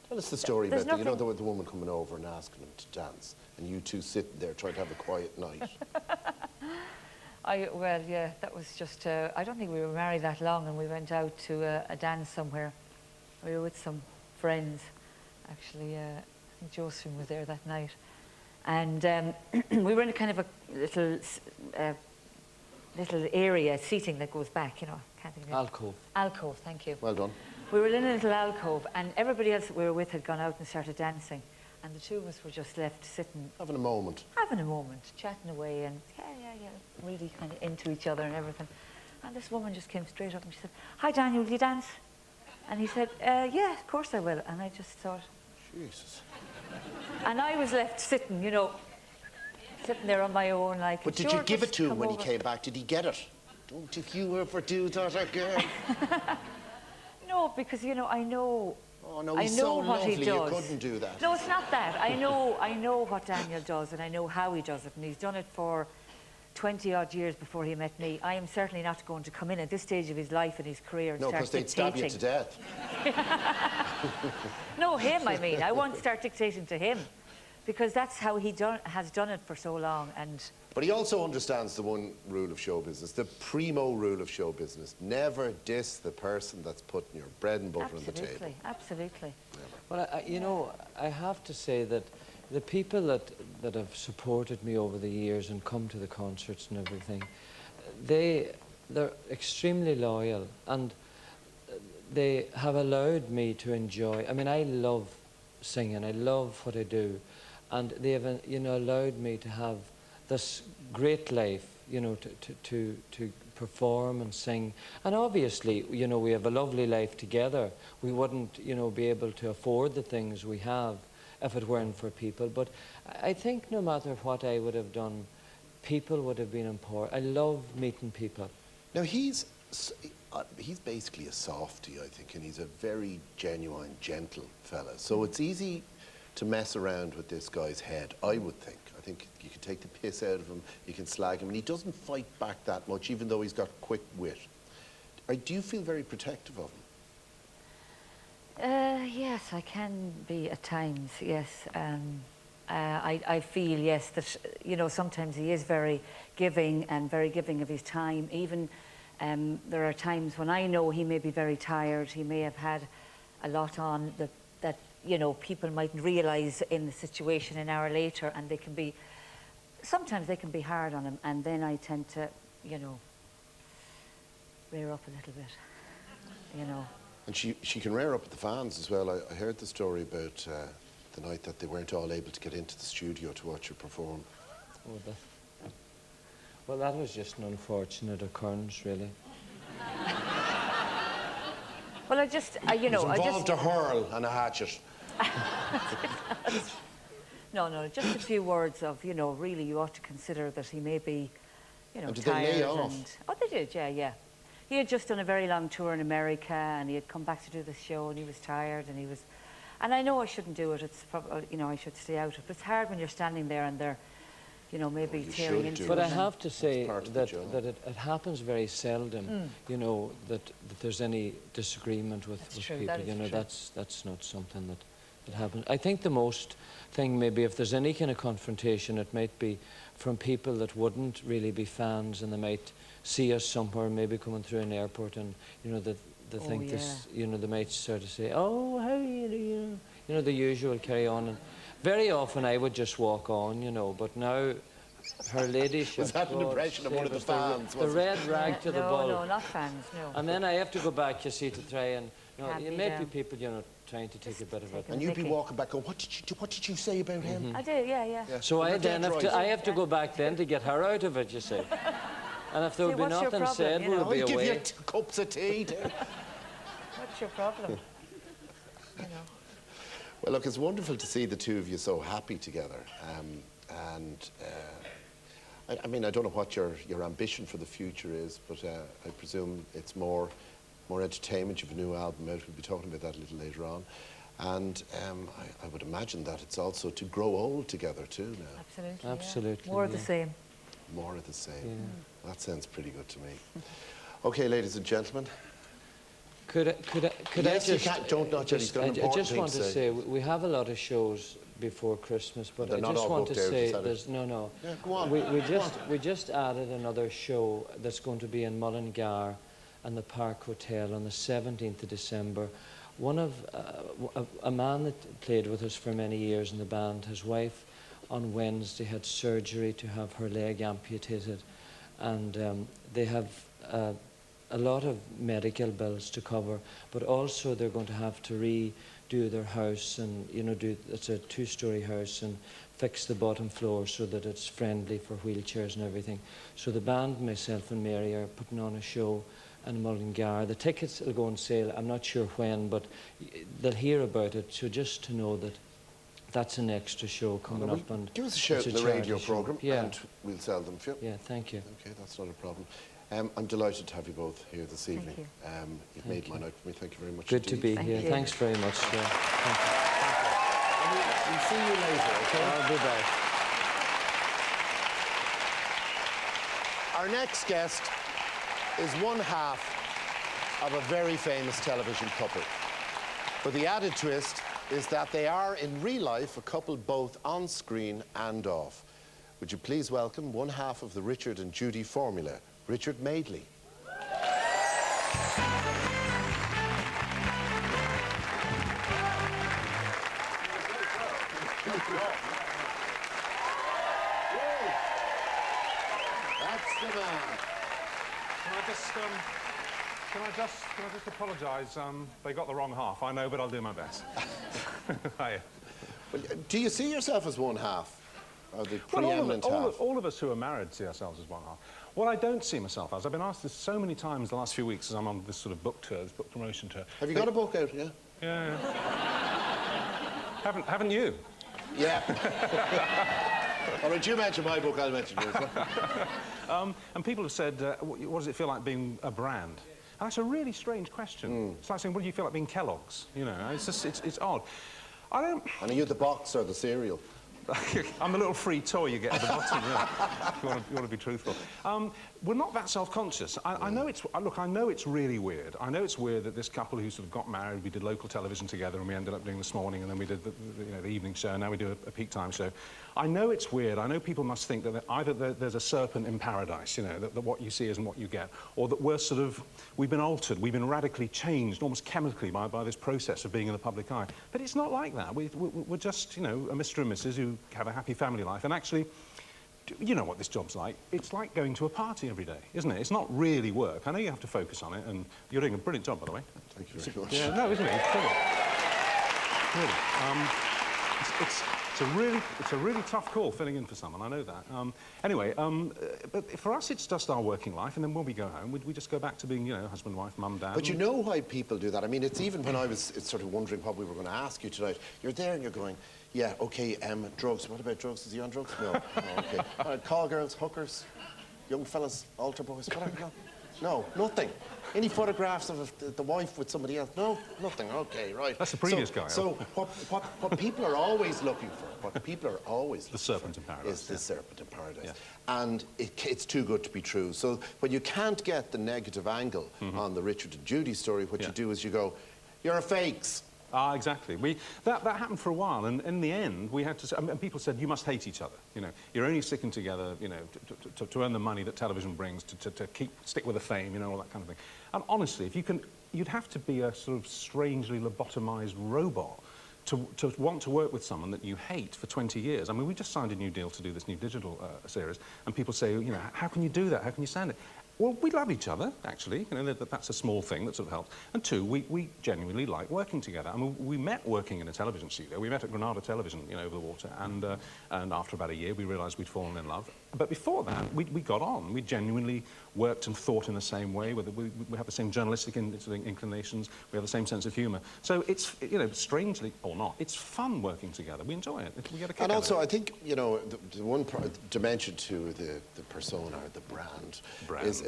Tell us the story There's about the woman coming over and asking him to dance, and you two sitting there trying to have a quiet night. Well, yeah, that was just... I don't think we were married that long, and we went out to a dance somewhere. We were with some friends, actually. I think Josephine was there that night. And we were in a kind of a little area, seating that goes back, you know. Can't think of it. Alcove. Alcove, thank you. Well done. We were in a little alcove, and everybody else that we were with had gone out and started dancing. And the two of us were just left sitting. Having a moment. Having a moment, chatting away, and yeah, really kind of into each other and everything. And this woman just came straight up and she said, "Hi, Daniel, will you dance?" And he said, "Yeah, of course I will." And I just thought... Jesus. And I was left sitting, you know, sitting there on my own, like... But did you give it to him when he came back? Did he get it? Don't if you ever do that again. No, because, you know, I know... Oh, no, I he's know so what lovely, he does. you couldn't do that. No, it's not that. I know what Daniel does, and I know how he does it, and he's done it for 20-odd years before he met me. I am certainly not going to come in at this stage of his life and his career and No, start because they'd stab you to dictating. death. No, him, I mean. I won't start dictating to him, because that's how he has done it for so long. And But he also understands the one rule of show business, the primo rule of show business. Never diss the person that's putting your bread and butter on the table. Absolutely. Well, you know, I have to say that the people that have supported me over the years and come to the concerts and everything, they're extremely loyal, and they have allowed me to enjoy. I mean, I love singing, I love what I do, and they have, you know, allowed me to have this great life, you know, to perform and sing. And obviously, you know, we have a lovely life together. We wouldn't, you know, be able to afford the things we have if it weren't for people. But I think no matter what I would have done, people would have been important. I love meeting people. Now, he's basically a softie, I think, and he's a very genuine, gentle fella. So it's easy to mess around with this guy's head, I would think. I think you can take the piss out of him, you can slag him, and he doesn't fight back that much, even though he's got quick wit. Do you feel very protective of him? Yes, I can be at times, yes. I feel, yes, that, you know, sometimes he is very giving of his time, even There are times when I know he may be very tired, he may have had a lot on that you know, people mightn't realise in the situation an hour later, and sometimes they can be hard on him, and then I tend to, you know, rear up a little bit, you know. And she can rear up at the fans as well. I heard the story about the night that they weren't all able to get into the studio to watch you perform. Oh, well, that was just an unfortunate occurrence, really. Well, you know, It involved a hurl and a hatchet. No, just a few words of, you know, really you ought to consider that he may be, you know, And did tired. they lay off? Oh, they did, yeah. He had just done a very long tour in America, and he had come back to do the show, and he was tired, and I know I shouldn't do it. It's probably, you know, I should stay out of it. But it's hard when you're standing there and they're, you know, maybe you tearing should into do it. But I and have to say part of the that job. it happens very seldom, you know, that there's any disagreement with true, people. that is You know, true. that's not something that happens. I think the most thing, maybe, if there's any kind of confrontation, it might be from people that wouldn't really be fans, and they might see us somewhere, maybe coming through an airport, and, you know, they think this, you know, they might sort of say, oh, how are you, you know, the usual carry on. And very often I would just walk on, you know, but now her ladyship... Was that an God impression of one of the save us, fans, The was it? red rag to the bull. No, not fans, no. And then I have to go back, you see, to try and, you know, Can't it be may them. be people, you know, trying to take a bit of it. And you'd be Mickey. walking back going, what did you do? What did you say about him? I did, yeah. So You're I then dead have right. to, I have to go back then to get her out of it, you see. And if there would be what's your nothing problem, said, you we know? would be I'll give you away. 2 cups of tea. What's your problem? You know. Well, look, it's wonderful to see the two of you so happy together. I mean, I don't know what your ambition for the future is, but I presume it's more entertainment. You have a new album out. We'll be talking about that a little later on. And I would imagine that it's also to grow old together too now. Absolutely. Absolutely, Yeah. More of the yeah. same. More of the same. That sounds pretty good to me. Okay, ladies and gentlemen. Could I Yes, you just... can. Don't nudge it. He's got an I important just thing want to to say. say, we have a lot of shows before Christmas, but They're I not just all want to booked out, say, is that it? there's no. Yeah, go on. We just added another show that's going to be in Mullingar and the Park Hotel on the 17th of December. One of a man that played with us for many years in the band, his wife on Wednesday had surgery to have her leg amputated, and they have a lot of medical bills to cover, but also they're going to have to redo their house, and, you know, it's a 2-story house, and fix the bottom floor so that it's friendly for wheelchairs and everything. So the band, myself and Mary, are putting on a show in Mullingar. The tickets will go on sale, I'm not sure when, but they'll hear about it. So just to know that that's an extra show coming up. And give us a shout it's in the charity radio show. programme, Yeah. and we'll sell them for you. Yeah, thank you. Okay, that's not a problem. I'm delighted to have you both here this evening. you. You've made my night for me. Thank you very much Good to indeed. be here. you. Thanks very much. Yeah. Thank you. We'll see you later, okay? I'll be back. Our next guest is one half of a very famous television couple. But the added twist is that they are, in real life, a couple both on screen and off. Would you please welcome one half of the Richard and Judy formula, Richard Madeley. That's the man. Can I just apologise? They got the wrong half. I know, but I'll do my best. Hiya. Well, do you see yourself as one half? Or the Well, preeminent half? all of us who are married see ourselves as one half. What I don't see myself as, I've been asked this so many times the last few weeks as I'm on this sort of book tour, this book promotion tour. Have you got a book out, yeah? Yeah. Haven't you? Yeah. All right, you mention my book, I'll mention yours. And people have said, what does it feel like being a brand? And that's a really strange question. It's like saying, what do you feel like being Kellogg's? You know, it's just, it's odd. I don't... And are you the box or the cereal? I'm the little free toy you get at the bottom, yeah, if you want to be truthful. We're not that self-conscious. I know it's... Look, I know it's really weird. I know it's weird that this couple who sort of got married, we did local television together, and we ended up doing This Morning, and then we did the evening show, and now we do a peak time show. I know it's weird. I know people must think that either there's a serpent in paradise, you know, that what you see isn't what you get, or that we've been altered, we've been radically changed, almost chemically, by this process of being in the public eye. But it's not like that. We're just, you know, a Mr. and Mrs. who have a happy family life, and actually, you know what this job's like. It's like going to a party every day, isn't it? It's not really work. I know you have to focus on it, and you're doing a brilliant job, by the way. Thank you very much. Yeah, no, isn't it? It's brilliant. Really. It's a really tough call filling in for someone, I know that. Anyway, but for us it's just our working life, and then when we go home, we just go back to being, you know, husband, wife, mum, dad. But you know why people do that? I mean, it's even when I was sort of wondering what we were going to ask you tonight, you're there and you're going, yeah, OK, drugs. What about drugs? Is he on drugs? No. Oh, OK. All right, call girls, hookers, young fellas, altar boys, whatever. No, nothing. Any photographs of the wife with somebody else? No, nothing. OK, right. That's the previous guy. So what people are always looking for, the serpent in paradise. Is the serpent in paradise. Yeah. And it's too good to be true. So when you can't get the negative angle on the Richard and Judy story, what you do is you go, you're a fakes. Ah, exactly. That happened for a while, and in the end, we had to... And people said, you must hate each other, you know. You're only sticking together, you know, to earn the money that television brings, to stick with the fame, you know, all that kind of thing. And honestly, if you can... You'd have to be a sort of strangely lobotomized robot to want to work with someone that you hate for 20 years. I mean, we just signed a new deal to do this new digital series, and people say, you know, how can you do that? How can you stand it? Well, we love each other, actually. You know, that's a small thing that sort of helps. And two, we genuinely like working together. I mean, we met working in a television studio. We met at Granada Television, you know, over the water. And after about a year, we realised we'd fallen in love. But before that, we got on. We genuinely worked and thought in the same way. We have the same journalistic inclinations. We have the same sense of humour. So it's, you know, strangely or not, it's fun working together. We enjoy it. We get a kick And out also, of it. I think, you know, the one dimension to the persona, or the brand. Is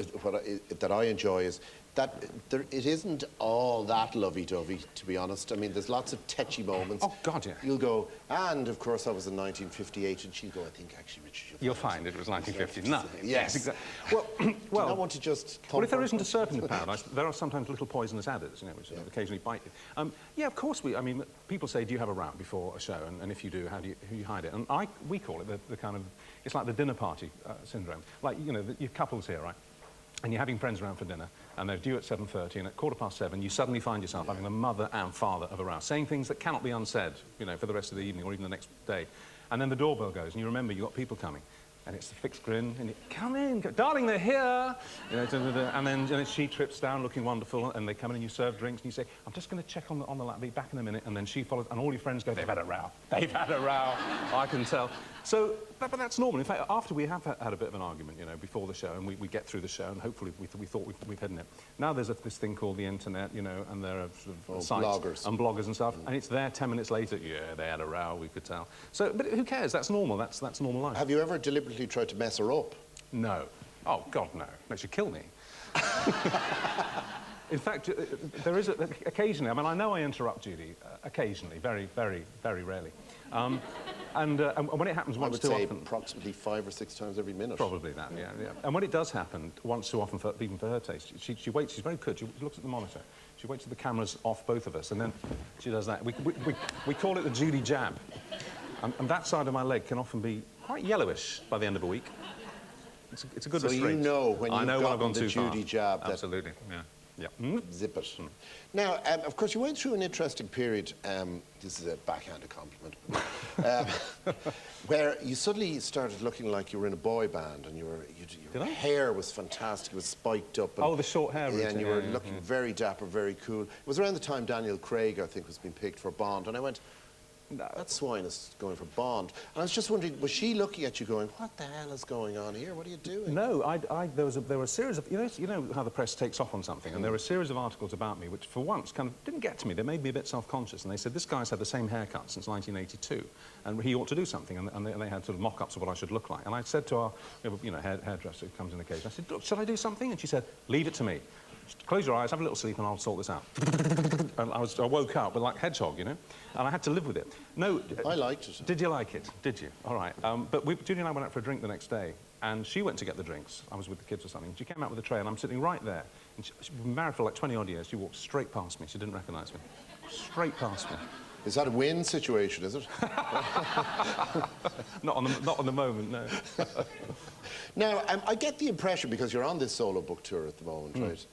that I enjoy is that it isn't all that lovey-dovey, to be honest. I mean, there's lots of tetchy moments. Oh, God, yeah. You'll go, and of course, that was in 1958, and she'll go, I think, actually, Richard, You'll find it was 1950. No. Yes. Exactly. Well, I want to just... Well, if there isn't a serpent in paradise, there are sometimes little poisonous adders, you know, which occasionally bite you. Yeah, of course I mean, people say, do you have a row before a show? And if you do, who do you hide it? And we call it the kind of... It's like the dinner party syndrome. Like, you know, your couple's here, right? And you're having friends around for dinner, and they're due at 7:30, and at 7:15, you suddenly find yourself having the mother and father of a row, saying things that cannot be unsaid, you know, for the rest of the evening or even the next day. And then the doorbell goes, and you remember you've got people coming. And it's the fixed grin, and you come in, darling, they're here. You know, and then she trips down looking wonderful, and they come in and you serve drinks, and you say, I'm just going to check on the lap, be back in a minute, and then she follows, and all your friends go, they've had a row. They've had a row, I can tell. So, but that's normal. In fact, after we have had a bit of an argument, you know, before the show, and we get through the show, and hopefully we thought we've hidden it. Now there's this thing called the internet, you know, and there are sort of sites and bloggers and stuff, and it's there 10 minutes later, yeah, they had a row, we could tell. So, but who cares? That's normal. That's normal life. Have you ever deliberately tried to mess her up? No. Oh, God, no. That should kill me. In fact, there is occasionally, I mean, I know I interrupt Judy, occasionally, very, very, very rarely. And when it happens once too often... I would say approximately 5 or 6 times every minute. Probably that, yeah. And when it does happen, once too often, even for her taste, she waits, she's very good, she looks at the monitor, she waits till the camera's off both of us, and then she does that. We call it the Judy jab. And that side of my leg can often be quite yellowish by the end of a week. It's a good restraint. So you know when you've gotten the Judy jab. Absolutely, yeah. Zip it. Now, of course, you went through an interesting period, this is a backhanded compliment, where you suddenly started looking like you were in a boy band, and your hair was fantastic, it was spiked up. And, the short hair routine. And you were looking very dapper, very cool. It was around the time Daniel Craig, I think, was being picked for Bond, and I went, that swine is going for Bond. And I was just wondering, was she looking at you going, what the hell is going on here? What are you doing? No, there were a series of... You know how the press takes off on something, and there were a series of articles about me which, for once, kind of didn't get to me. They made me a bit self-conscious, and they said, this guy's had the same haircut since 1982, and he ought to do something, and they had sort of mock-ups of what I should look like. And I said to our, you know, hairdresser who comes in occasionally, I said, look, shall I do something? And she said, leave it to me. close your eyes, have a little sleep, and I'll sort this out. And I woke up with like hedgehog, you know, and I had to live with it. No, I liked it. Did you like it? Did you? All right. But Judy and I went out for a drink the next day, and she went to get the drinks. I was with the kids or something. She came out with a tray, and I'm sitting right there. And she'd been married for like 20-odd years. She walked straight past me. She didn't recognise me. Straight past me. Is that a win situation, is it? Not on the moment, no. Now, I get the impression, because you're on this solo book tour at the moment, right?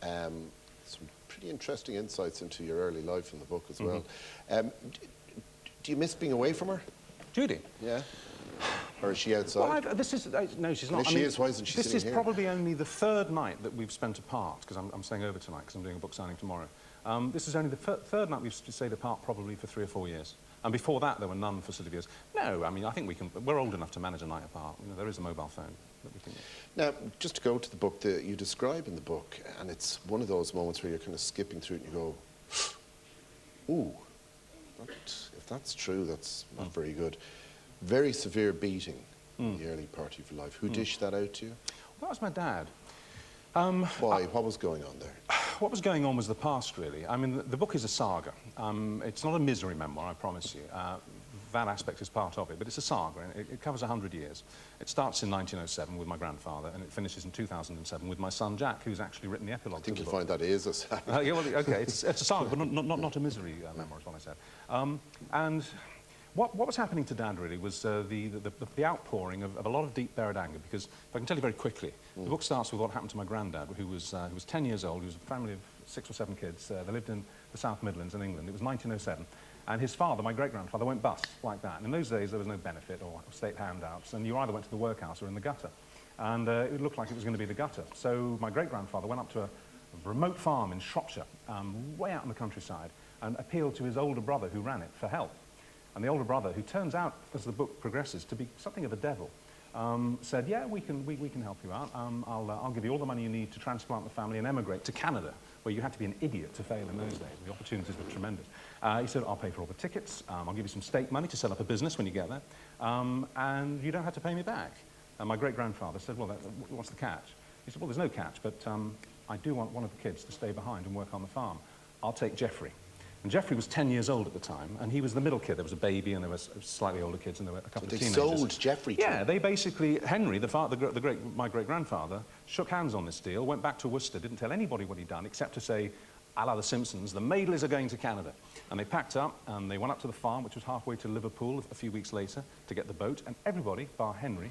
Some pretty interesting insights into your early life in the book as well. Do you miss being away from her? Judy? Yeah. Or is she outside? Well, this is... no, she's not. And if she is, why isn't she sitting here? This is probably only the third night that we've spent apart, because I'm staying over tonight, because I'm doing a book signing tomorrow. This is only the third night we've stayed apart probably for 3 or 4 years. And before that, there were none for sort of years. No, I mean, I think we're old enough to manage a night apart. You know, there is a mobile phone that we can use. Now, just to go to the book that you describe in the book, and it's one of those moments where you're kind of skipping through it and you go, ooh, if that's true, that's not very good. Very severe beating in the early part of your life. Who dished that out to you? Well, that was my dad. Why? What was going on there? What was going on was the past, really. I mean, the book is a saga. It's not a misery memoir, I promise you. That aspect is part of it, but it's a saga, and it covers 100 years. It starts in 1907 with my grandfather, and it finishes in 2007 with my son, Jack, who's actually written the epilogue. I think you'll find that is a saga. Yeah, well, okay, it's a saga, but not a misery memoir, is what I said. And what was happening to Dad, really, was the outpouring of a lot of deep-buried anger, because if I can tell you very quickly, the book starts with what happened to my granddad, who was 10 years old. He was a family of 6 or 7 kids. They lived in the South Midlands in England. It was 1907. And his father, my great-grandfather, went bust like that. And in those days, there was no benefit or state handouts, and you either went to the workhouse or in the gutter. And it looked like it was going to be the gutter. So my great-grandfather went up to a remote farm in Shropshire, way out in the countryside, and appealed to his older brother, who ran it, for help. And the older brother, who turns out, as the book progresses, to be something of a devil, said, yeah, we can help you out. I'll give you all the money you need to transplant the family and emigrate to Canada, where you had to be an idiot to fail in those days. The opportunities were tremendous. He said, I'll pay for all the tickets, I'll give you some state money to set up a business when you get there, and you don't have to pay me back. And my great-grandfather said, well, what's the catch? He said, well, there's no catch, but I do want one of the kids to stay behind and work on the farm. I'll take Geoffrey. And Geoffrey was 10 years old at the time, and he was the middle kid. There was a baby, and there were slightly older kids, and there were a couple of teenagers. They sold Geoffrey to Yeah, they basically... Henry, my great-grandfather, shook hands on this deal, went back to Worcester, didn't tell anybody what he'd done, except to say, a la The Simpsons, the Madeleys are going to Canada. And they packed up, and they went up to the farm, which was halfway to Liverpool a few weeks later, to get the boat, and everybody, bar Henry,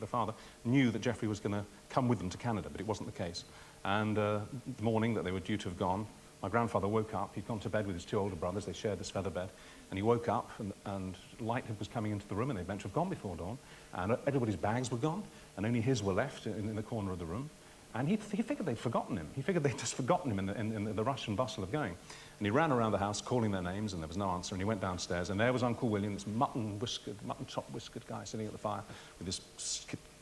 the father, knew that Geoffrey was going to come with them to Canada, but it wasn't the case. And the morning that they were due to have gone, my grandfather woke up. He'd gone to bed with his 2 older brothers. They shared this feather bed. And he woke up, and light was coming into the room, and they'd meant to have gone before dawn. And everybody's bags were gone, and only his were left in the corner of the room. And he figured they'd forgotten him. He figured they'd just forgotten him in the rush and bustle of going. And he ran around the house calling their names, and there was no answer. And he went downstairs, and there was Uncle William, this mutton-chop whiskered guy sitting at the fire with this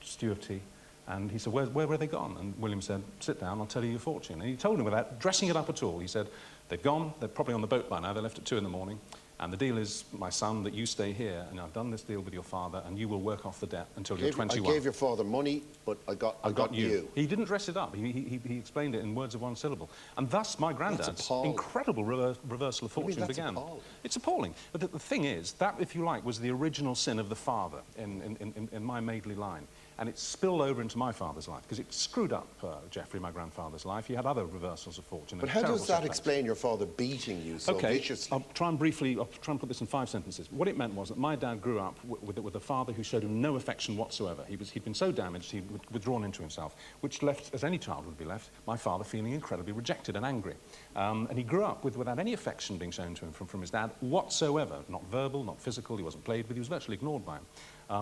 stew of tea. And he said, where were they gone? And William said, sit down, I'll tell you your fortune. And he told him without dressing it up at all. He said, they've gone, they're probably on the boat by now, they left at 2 in the morning. And the deal is, my son, that you stay here, and I've done this deal with your father, and you will work off the debt until you're 21. I gave your father money, but I got you. He didn't dress it up. He explained it in words of 1 syllable. And thus, my granddad's incredible reversal of fortune began. Appalling. It's appalling. But the thing is, that, if you like, was the original sin of the father in my Madeley line. And it spilled over into my father's life, because it screwed up Geoffrey, my grandfather's life. He had other reversals of fortune. But how does that explain your father beating you so viciously? I'll try and put this in 5 sentences. What it meant was that my dad grew up with a father who showed him no affection whatsoever. He'd been so damaged, he'd withdrawn into himself, which left, as any child would be left, my father feeling incredibly rejected and angry. And he grew up without any affection being shown to him from his dad whatsoever. Not verbal, not physical, he wasn't played with, he was virtually ignored by him.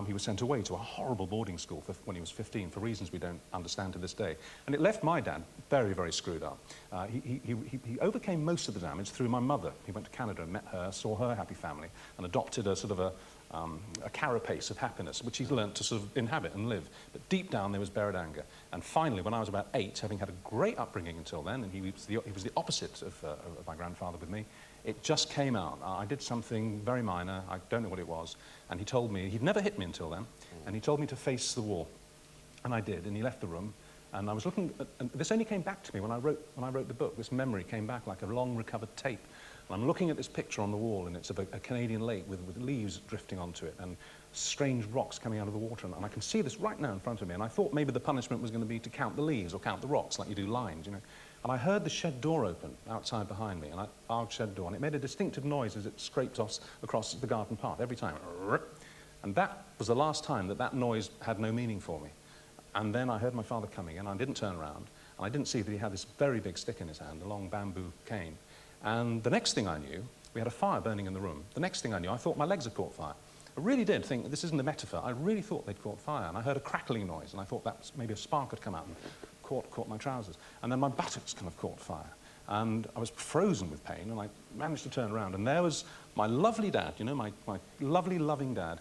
He was sent away to a horrible boarding school when he was 15 for reasons we don't understand to this day. And it left my dad very, very screwed up. He overcame most of the damage through my mother. He went to Canada and met her, saw her happy family, and adopted a sort of a carapace of happiness, which he learnt to sort of inhabit and live. But deep down there was buried anger. And finally, when I was about 8, having had a great upbringing until then, and he was the opposite of my grandfather with me, it just came out. I did something very minor, I don't know what it was, and he told me, he'd never hit me until then, and he told me to face the wall. And I did, and he left the room, And I was looking at, and this only came back to me when I wrote the book. This memory came back like a long recovered tape. And I'm looking at this picture on the wall, and it's of a Canadian lake with leaves drifting onto it and strange rocks coming out of the water. And I can see this right now in front of me. And I thought maybe the punishment was going to be to count the leaves or count the rocks like you do lines, you know. And I heard the shed door open outside behind me, our shed door, and it made a distinctive noise as it scraped across the garden path every time. And that was the last time that noise had no meaning for me. And then I heard my father coming, and I didn't turn around, and I didn't see that he had this very big stick in his hand, a long bamboo cane. And the next thing I knew, we had a fire burning in the room. The next thing I knew, I thought my legs had caught fire. I really did think, this isn't a metaphor, I really thought they'd caught fire. And I heard a crackling noise, and I thought that maybe a spark had come out and caught my trousers. And then my buttocks kind of caught fire. And I was frozen with pain, and I managed to turn around. And there was my lovely dad, you know, my lovely, loving dad,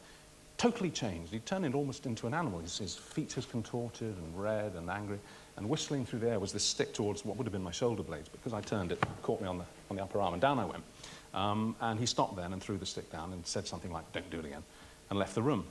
totally changed. He turned almost into an animal. His features contorted and red and angry. And whistling through the air was this stick towards what would have been my shoulder blades. Because I turned it, it caught me on the upper arm, and down I went. And he stopped then and threw the stick down and said something like, "Don't do it again," and left the room.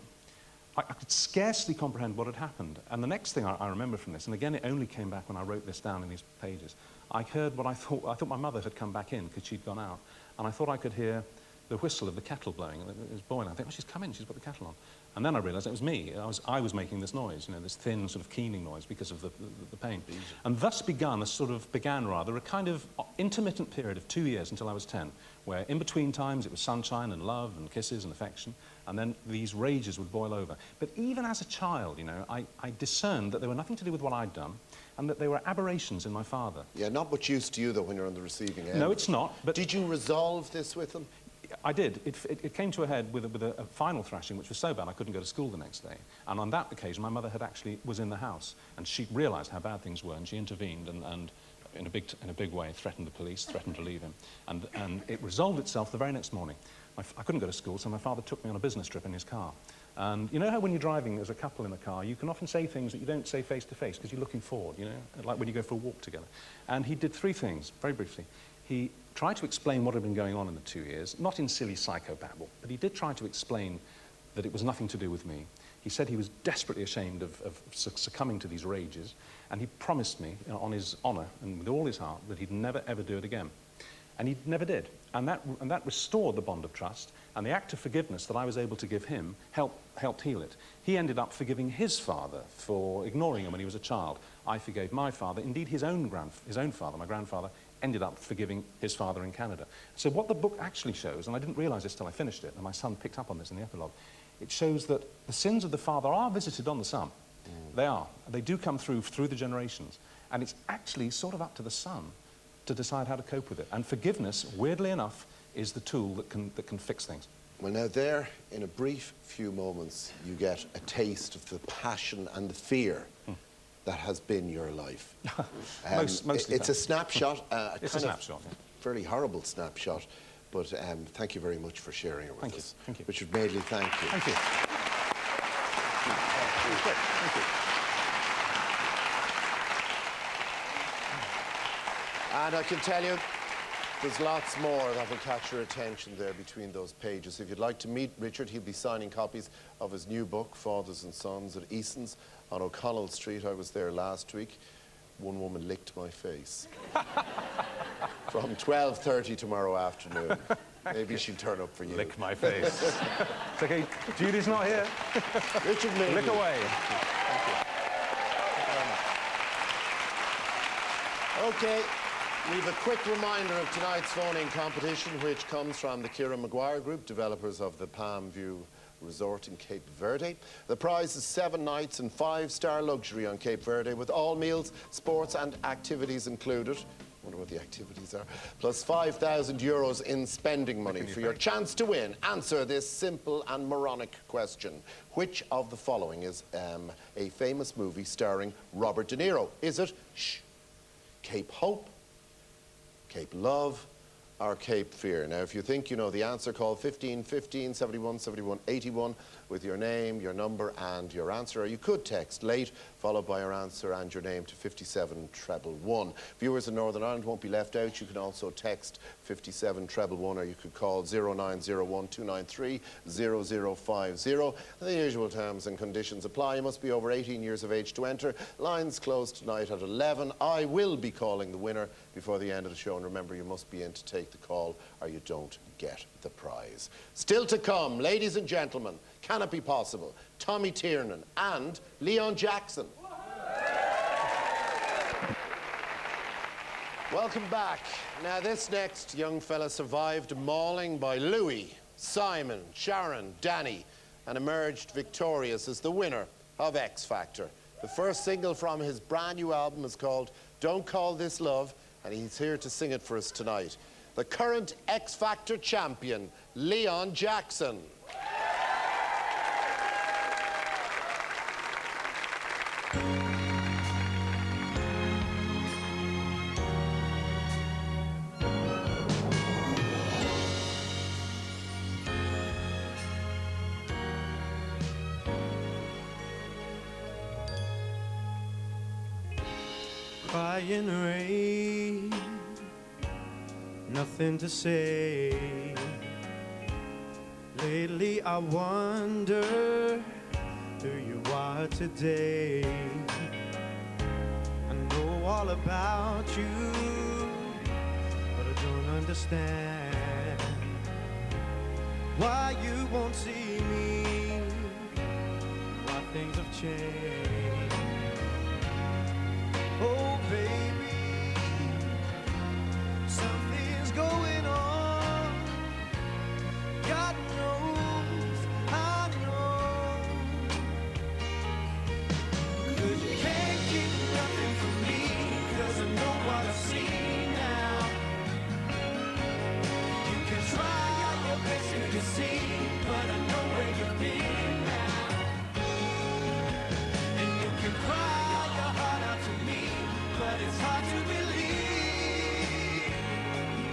I could scarcely comprehend what had happened. And the next thing I remember from this, and again it only came back when I wrote this down in these pages, I heard what I thought my mother had come back in because she'd gone out, and I thought I could hear the whistle of the kettle blowing, and it was boiling. I think, oh, she's come in, she's put the kettle on. And then I realised it was me. I was making this noise, you know, this thin sort of keening noise because of the pain. And thus began a kind of intermittent period of 2 years until I was 10, where in between times it was sunshine and love and kisses and affection, and then these rages would boil over. But even as a child, you know, I discerned that they were nothing to do with what I'd done, and that they were aberrations in my father. Yeah, not much use to you, though, when you're on the receiving end. No, it's not. But did you resolve this with them? I did. It came to a head with a final thrashing, which was so bad I couldn't go to school the next day. And on that occasion, my mother was in the house, and she realised how bad things were, and she intervened and in a big way threatened the police, threatened to leave him. And it resolved itself the very next morning. I couldn't go to school, so my father took me on a business trip in his car. And you know how when you're driving as a couple in a car, you can often say things that you don't say face to face because you're looking forward, you know, like when you go for a walk together. And he did 3 things, very briefly. He tried to explain what had been going on in the 2 years, not in silly psychobabble, but he did try to explain that it was nothing to do with me. He said he was desperately ashamed of succumbing to these rages, and he promised me, you know, on his honour and with all his heart, that he'd never ever do it again. And he never did. And that restored the bond of trust, and the act of forgiveness that I was able to give him helped heal it. He ended up forgiving his father for ignoring him when he was a child. I forgave my father. Indeed, his own father, my grandfather, ended up forgiving his father in Canada. So what the book actually shows, and I didn't realise this till I finished it, and my son picked up on this in the epilogue, it shows that the sins of the father are visited on the son. They are. They do come through the generations. And it's actually sort of up to the son to decide how to cope with it. And forgiveness, weirdly enough, is the tool that can fix things. Well, now there, in a brief few moments, you get a taste of the passion and the fear that has been your life. Mostly it's a snapshot. It's a snapshot, yeah. Fairly horrible snapshot, but thank you very much for sharing it with us. Thank you. Richard Madeley, thank you. Thank you. Thank you. And I can tell you, there's lots more that will catch your attention there between those pages. If you'd like to meet Richard, he'll be signing copies of his new book, Fathers and Sons, at Eason's on O'Connell Street. I was there last week. One woman licked my face. From 12:30 tomorrow afternoon. Maybe she'll turn up for you. Lick my face. It's okay. Judy's not here. Richard Madeley. Lick away. Thank you. Okay. We have a quick reminder of tonight's phone-in competition, which comes from the Kieran Maguire Group, developers of the Palm View Resort in Cape Verde. The prize is 7 nights and 5-star luxury on Cape Verde, with all meals, sports and activities included. Wonder what the activities are. Plus €5,000 in spending money for your chance to win. Answer this simple and moronic question. Which of the following is a famous movie starring Robert De Niro? Is it Cape Hope, Cape Love, or Cape Fear? Now, if you think you know the answer, call 15 15 71 71 81 with your name, your number, and your answer. Or you could text late, followed by your answer and your name to 57 111. Viewers in Northern Ireland won't be left out. You can also text 57 111, or you could call 0901 293 0050. And the usual terms and conditions apply. You must be over 18 years of age to enter. Lines closed tonight at 11. I will be calling the winner before the end of the show, and remember, you must be in to take the call or you don't get the prize. Still to come, ladies and gentlemen, can it be possible? Tommy Tiernan and Leon Jackson. Welcome back. Now, this next young fella survived mauling by Louis, Simon, Sharon, Danny, and emerged victorious as the winner of X Factor. The first single from his brand new album is called Don't Call This Love, and he's here to sing it for us tonight. The current X Factor champion, Leon Jackson. Crying rain, nothing to say. Lately I wonder who you are today. I know all about you, but I don't understand why you won't see me, why things have changed. Oh, baby, something's going on. God knows, I know. 'Cause you can't keep nothing from me, 'cause I know what I see now. You can try your best to deceive, but I know where you've been now. And you can cry your heart out to me, but it's hard to believe.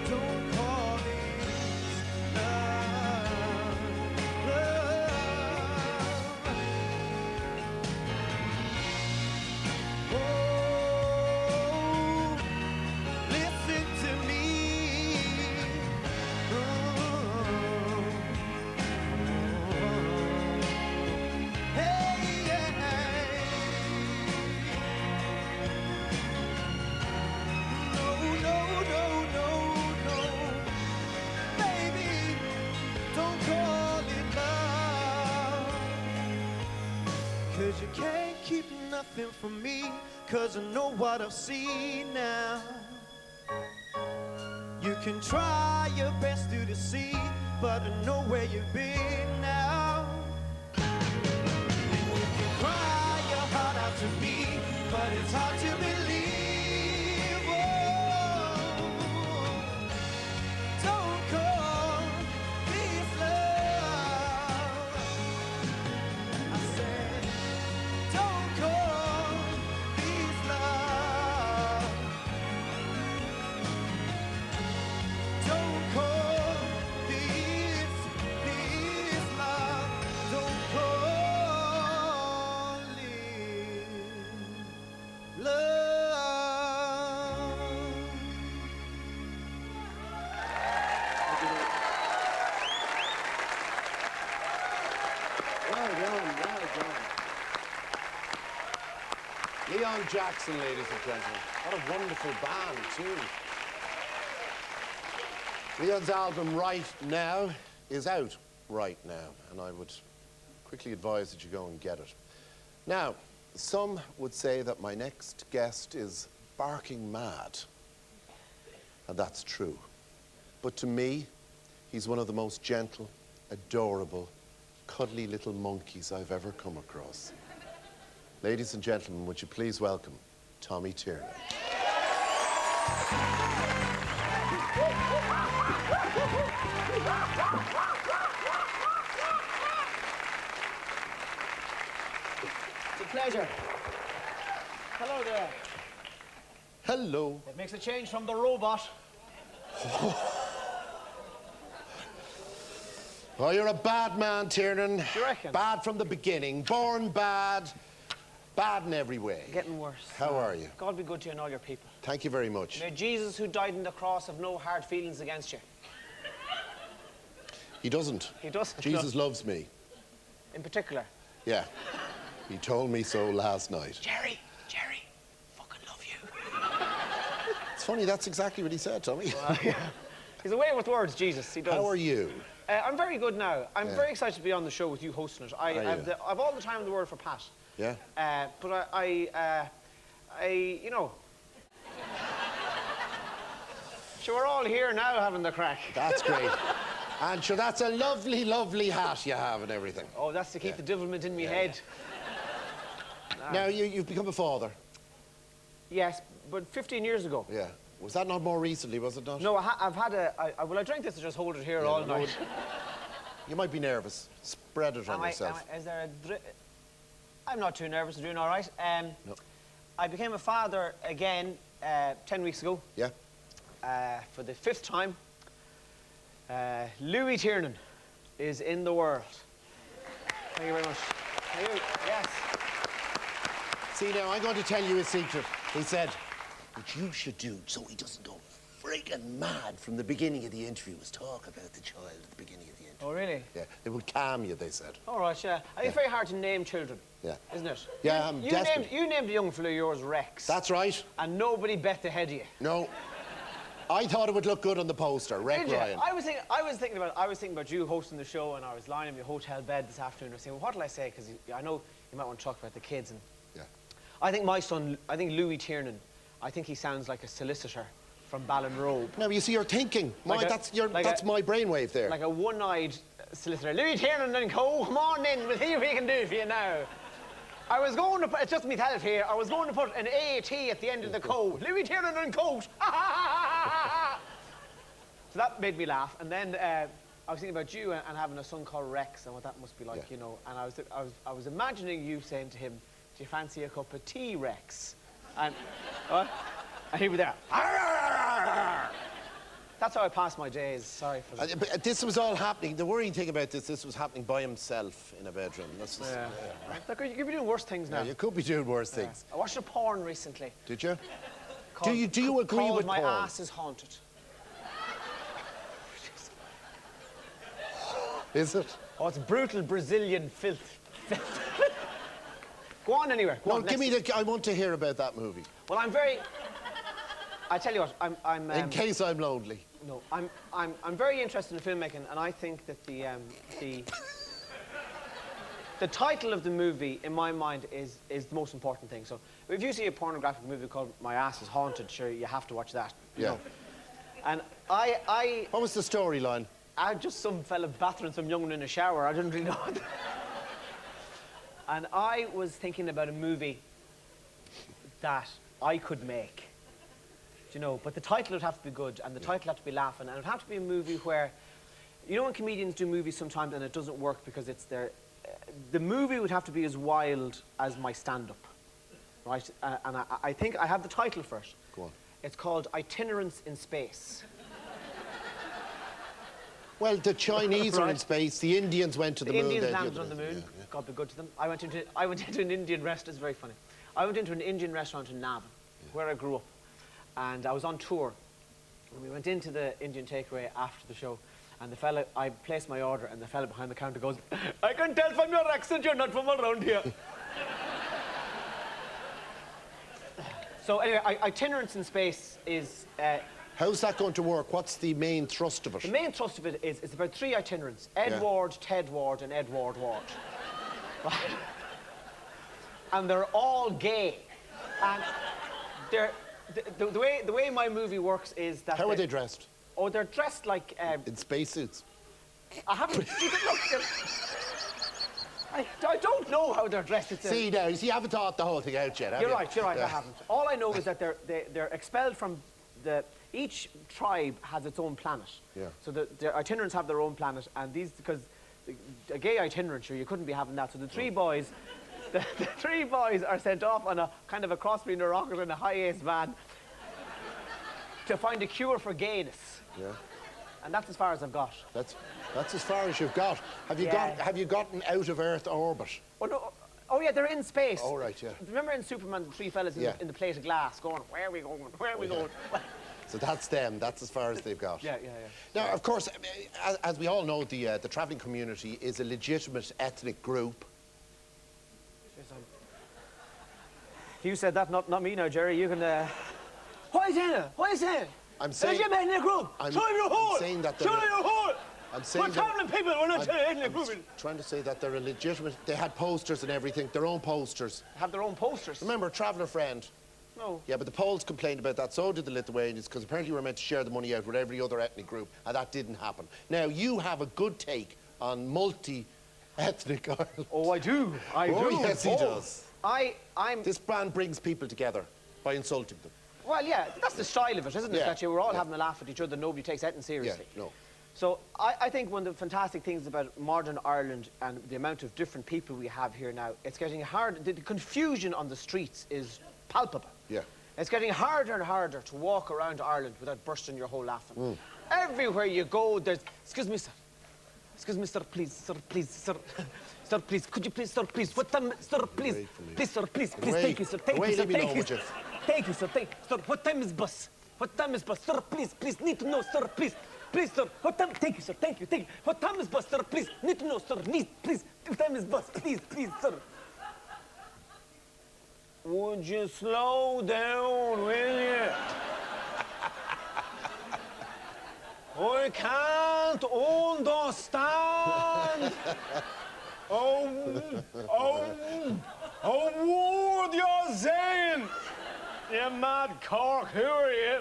Don't call this love, love. Oh, listen to me. Oh, hey, yeah. No, no, no, no, no. Baby, don't call it love. 'Cause you can't keep nothing from me, 'cause I know what I've seen now. You can try your best to deceive, but I know where you've been now. And you can cry your heart out to me, but it's hard to believe. Oh, don't call this love. I said, don't call this love. Don't call this love. Don't call it love. Well done, well done. Leon Jackson, ladies and gentlemen. What a wonderful band, too. Leon's album Right Now is out right now, and I would quickly advise that you go and get it. Now, some would say that my next guest is barking mad, and that's true. But to me, he's one of the most gentle, adorable, cuddly little monkeys I've ever come across. Ladies and gentlemen, would you please welcome Tommy Tiernan. It's a pleasure. Hello there. Hello. It makes a change from the robot. Oh, you're a bad man, Tiernan. You reckon? Bad from the beginning. Born bad. Bad in every way. Getting worse. How are you? God be good to you and all your people. Thank you very much. May Jesus, who died on the cross, have no hard feelings against you. He doesn't. He doesn't? Jesus loves me. In particular. Yeah. He told me so last night. Jerry, fucking love you. It's funny, that's exactly what he said, Tommy. He's away with words, Jesus. He does. How are you? I'm very good now. I'm very excited to be on the show with you hosting it. I've all the time in the world for Pat. Yeah? But I you know. So we're all here now having the crack. That's great. And sure, that's a lovely, lovely hat you have and everything. Oh, that's to keep the devilment in me head. Now, you've become a father. Yes, but 15 years ago. Yeah. Was that not more recently, was it not? No, I've had well, I drank this to just hold it here all night. You might be nervous. Spread it on yourself. Is there I'm not too nervous. I'm doing all right. No. I became a father again 10 weeks ago. Yeah? For the 5th time. Louis Tiernan is in the world. Thank you very much. Thank you. Yes. See, now, I'm going to tell you a secret. He said, what you should do so he doesn't go freaking mad from the beginning of the interview is talk about the child at the beginning of the interview. Oh, really? Yeah, it will calm you, they said. All right, yeah. I think it's very hard to name children. Yeah. Isn't it? Yeah, you named a young fellow of yours Rex. That's right. And nobody bet the head of you. No. I thought it would look good on the poster, Gerry Ryan. I was thinking about you hosting the show, and I was lying in my hotel bed this afternoon. I was saying, well, what'll I say? Because I know you might want to talk about the kids. And yeah. I think my son, Louis Tiernan, I think he sounds like a solicitor from Ballinrobe. Now, you see, you're thinking. That's my brainwave there. Like a one-eyed solicitor. Louis Tiernan and co, come on in, we'll see what we can do for you now. I was going to put, it's just myself here, I was going to put an A-T at the end of the co. Louis Tiernan and co. So that made me laugh. And then I was thinking about you and having a son called Rex and what that must be like, you know. And I was imagining you saying to him, do you fancy a cup of tea, Rex? And, and he'd be there. That's how I pass my days. Sorry for that. But this was all happening. The worrying thing about this was happening by himself in a bedroom. Look, you could be doing worse things now. Yeah, you could be doing worse things. I watched a porn recently. Did you? Do you agree with My porn? Ass is Haunted. Is it? Oh, it's brutal Brazilian filth. Go on anywhere. Well, give me I want to hear about that movie. Well, I tell you what, I'm in case I'm lonely. No, I'm very interested in filmmaking, and I think that the title of the movie, in my mind, is the most important thing. So, if you see a pornographic movie called My Ass is Haunted, sure, you have to watch that. You know. And What was the storyline? Just some fella bathering some young one in a shower. I didn't really know. And I was thinking about a movie that I could make. You know, but the title would have to be good, and the title would have to be laughing, and it would have to be a movie where, you know, when comedians do movies sometimes and it doesn't work because it's their, the movie would have to be as wild as my stand-up, right? And I think I have the title for it. Go on. It's called Itinerance in Space. Well, the Chinese are in space. The Indians went to the moon. The Indians landed on the moon. Yeah. God be good to them. I went into an Indian restaurant. It's very funny. I went into an Indian restaurant in Navan, where I grew up, and I was on tour. And we went into the Indian takeaway after the show, and the fella, I placed my order, and the fella behind the counter goes, "I can tell from your accent you're not from around here." So anyway, Itinerance in Space is. How's that going to work? What's the main thrust of it? The main thrust of it is it's about 3 itinerants: Ed Ward, Ted Ward, and Edward Ward. Right? And they're all gay. And they're, the way my movie works is that. How are they dressed? Oh, they're dressed like. In spacesuits. I haven't. I don't know how they're dressed. See, now, you haven't thought the whole thing out yet, have you? You're right, I haven't. All I know is that they're expelled from the. Each tribe has its own planet. Yeah. So the itinerants have their own planet, and these, because a gay itinerant, sure, you couldn't be having that. So the 3 boys, the 3 boys are sent off on a kind of a cross between a rocket and a high-ace van to find a cure for gayness. Yeah. And that's as far as I've got. That's. That's as far as you've got. Have you gotten out of Earth orbit? Oh, no. Oh, yeah, they're in space. Oh, right, yeah. Remember in Superman, the three fellas in the plate of glass going, where are we going? Where are we going? So that's them. That's as far as they've got. Yeah. Now, of course, as we all know, the travelling community is a legitimate ethnic group. You said that, not me now, Jerry. You can... What is it? What is it? I'm saying... There's a ethnic group. I'm Show your hole. saying that Show your hole. I'm saying we're travelling people. We're not ethnic group. Trying to say that they're a legitimate... They had posters and everything, their own posters. Have their own posters? Remember, Traveller Friend? No. Yeah, but the Poles complained about that, so did the Lithuanians, because apparently we were meant to share the money out with every other ethnic group, and that didn't happen. Now, you have a good take on multi-ethnic Ireland. Oh, I do. I do. Yes, he does. I'm... This band brings people together by insulting them. Well, yeah, that's the style of it, isn't it? Yeah. That we're all having a laugh at each other, nobody takes anything seriously. Yeah, no. So I think one of the fantastic things about modern Ireland and the amount of different people we have here now, it's getting hard. The confusion on the streets is palpable. Yeah. It's getting harder and harder to walk around Ireland without bursting your whole laughing. Everywhere you go, there's, excuse me, sir. Excuse me, sir, please, sir, please, sir. Sir, please, could you please, sir, please, what time, sir, please. Please, sir, please, thank you, sir, thank you, sir, thank you. Thank you, sir, sir, what time is bus? What time is bus? Sir, please, need to know, sir, please. Please, sir, what time? Thank you, sir, thank you. What time is bus, sir, please? Need to know, sir, please. What time is bus? Please, sir. Would you slow down, will you? I can't understand. What you're saying? You mad cork, who are you?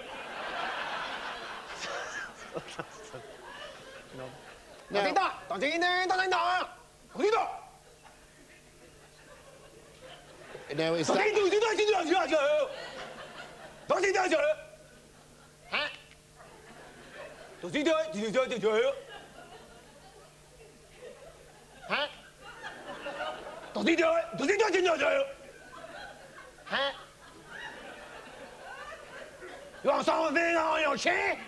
Now, is that... You want something on your chin?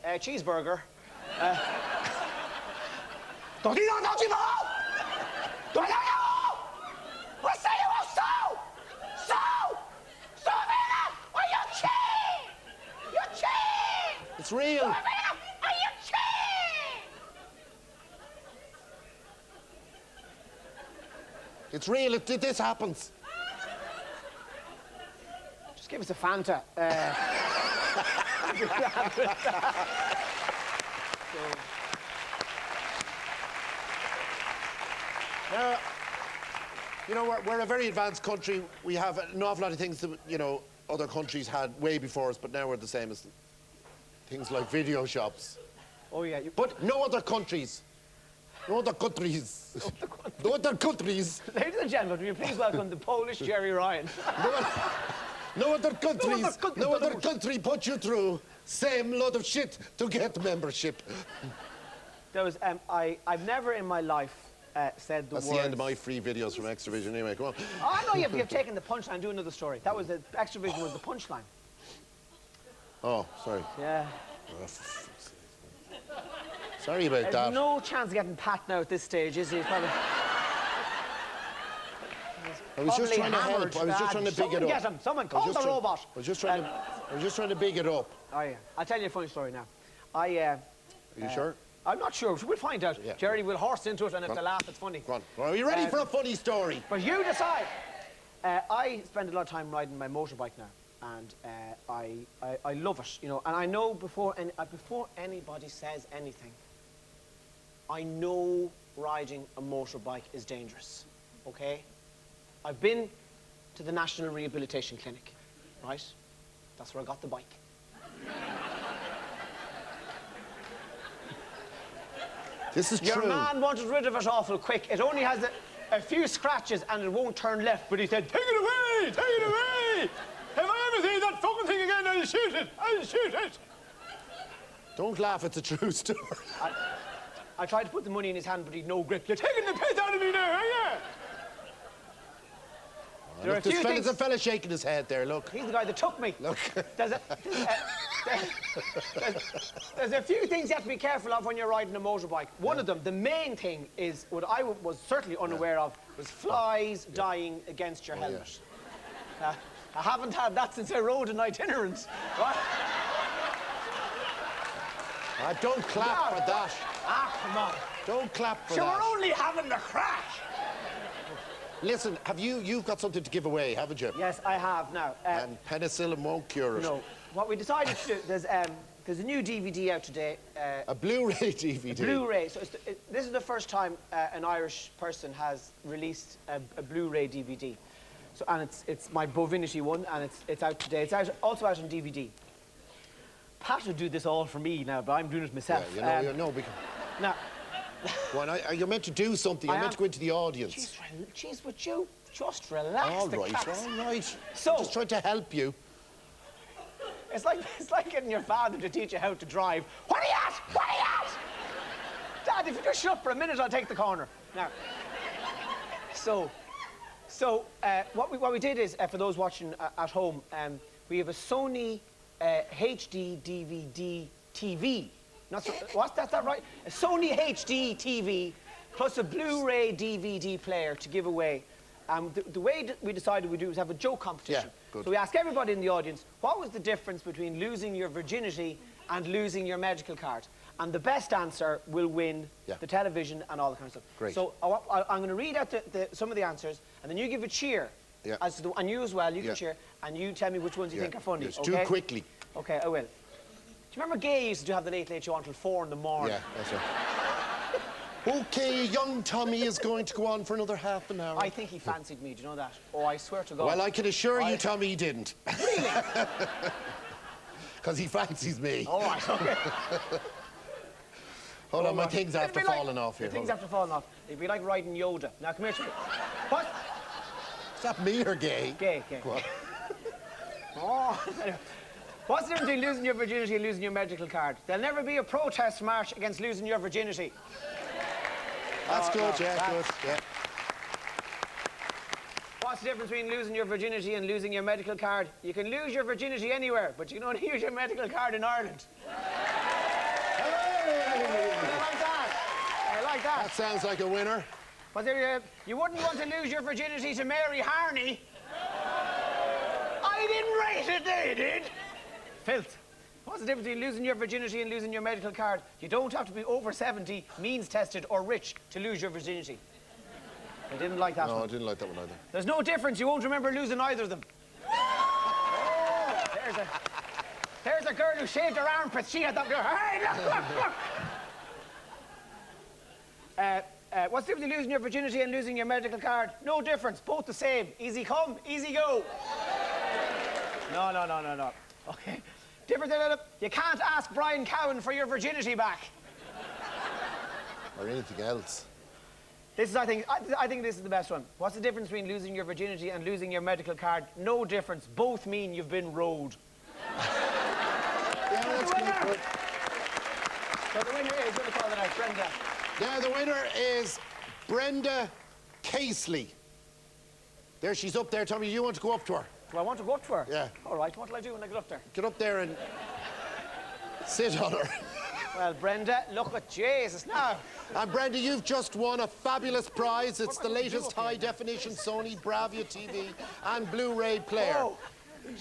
Cheeseburger. It's real. It's real. This happens. Just give us a Fanta. You know, we're a very advanced country. We have an awful lot of things that, you know, other countries had way before us, but now we're the same as things like video shops. Oh, yeah. But no other countries. No other countries. No other countries. Ladies and gentlemen, will you please welcome the Polish Gerry Ryan. No other countries. No other country put you through same load of shit to get membership. There was, I've never in my life said the That's words... the end of my free videos from Extravision anyway, come on. Oh, I know you've taken the punchline. Do another story. That was the Extravision was the punchline. Oh, sorry. Yeah. Oh, for fuck's sake. Sorry about that. There's no chance of getting Pat now at this stage, is he? He's probably... I was just trying to help. I was just trying to big it up. Get him. Someone call the robot. I was just trying to big it up. Oh, yeah. I'll tell you a funny story now. Are you sure? I'm not sure. We'll find out. Yeah. Jerry will horse into it, and if they laugh, it's funny. Go on. Are you ready for a funny story? But you decide. I spend a lot of time riding my motorbike now, and I love it, you know. And I know before anybody says anything, I know riding a motorbike is dangerous, okay? I've been to the National Rehabilitation Clinic, right? That's where I got the bike. This is Your true. man wanted rid of it awful quick. It only has a few scratches and it won't turn left, but he said, take it away, take it away. If I ever see that fucking thing again, I'll shoot it, I'll shoot it. Don't laugh, it's a true story. I tried to put the money in his hand, but he'd no grip. You're taking the piss out of me now, are you? There are a Look, few there's things. a fella shaking his head there, look. He's the guy that took me. Look. There's a few things you have to be careful of when you're riding a motorbike. One of them, the main thing, is what I was certainly unaware of, was flies dying against your helmet. I haven't had that since I rode an itinerant. Right? Don't clap for that. Come on. Don't clap for So that. we're only having the crack. Listen, you've got something to give away, haven't you? Yes, I have now. And penicillin won't cure it. No. What we decided to do, there's a new DVD out today. A Blu-ray DVD. Blu-ray. So this is the first time an Irish person has released a Blu-ray DVD. So, and it's my Bovinity one, and it's out today. It's also out on DVD. Pat would do this all for me now, but I'm doing it myself. Yeah, you know, now, well, you're meant to do something. You're meant to go into the audience. Jeez, would you just relax? All right. So, I'm just trying to help you. It's like getting your father to teach you how to drive. What are you at? What are you at? Dad, if you just shut up for a minute, I'll take the corner. Now, what we did is, for those watching at home, we have a Sony HD DVD TV. That's that right? A Sony HD TV plus a Blu-ray DVD player to give away. The way we decided we'd do was have a joke competition. Yeah, good. So we asked everybody in the audience, what was the difference between losing your virginity and losing your medical card? And the best answer will win the television and all that kind of stuff. Great. So I'm going to read out some of the answers, and then you give a cheer. Yeah. And you as well, you can cheer, and you tell me which ones you think are funny. Yes, okay? do quickly. Okay, I will. Do you remember Gay used to have the Late Late Show until 4 in the morning? Yeah, that's right. Okay, young Tommy is going to go on for another half an hour. I think he fancied me, do you know that? Oh, I swear to God. Well, I can assure you, Tommy, he didn't. Really? Because he fancies me. All right, okay. Hold on, my thing's after falling off here. Your thing's after falling off. It'd be like riding Yoda. Now, come here to me. What? Is that me or Gay? Gay. Go on. Oh, anyway. What's the difference between losing your virginity and losing your medical card? There'll never be a protest march against losing your virginity. That's good, good, yeah. What's the difference between losing your virginity and losing your medical card? You can lose your virginity anywhere, but you can only use your medical card in Ireland. I like that. That sounds like a winner. But you wouldn't want to lose your virginity to Mary Harney. I didn't write it, they did. Filth. What's the difference between losing your virginity and losing your medical card? You don't have to be over 70, means tested, or rich to lose your virginity. I didn't like that one. No, I didn't like that one either. There's no difference. You won't remember losing either of them. Oh, there's a girl who shaved her armpits. She had that girl. Hey, look. What's the difference between losing your virginity and losing your medical card? No difference. Both the same. Easy come, easy go. No. Okay. Difference. You can't ask Brian Cowan for your virginity back. Or anything else. This is, I think this is the best one. What's the difference between losing your virginity and losing your medical card? No difference. Both mean you've been rode. Yeah, that's good. So the winner is, what do we call it out, Brenda? Now, the winner is Brenda Casely. There, she's up there. Tommy, you want to go up to her? Do I want to go up to her? Yeah. All right, what will I do when I get up there? Get up there and sit on her. Well, Brenda, look at Jesus now. And Brenda, you've just won a fabulous prize. It's the latest high-definition Sony Bravia TV and Blu-ray player. Oh,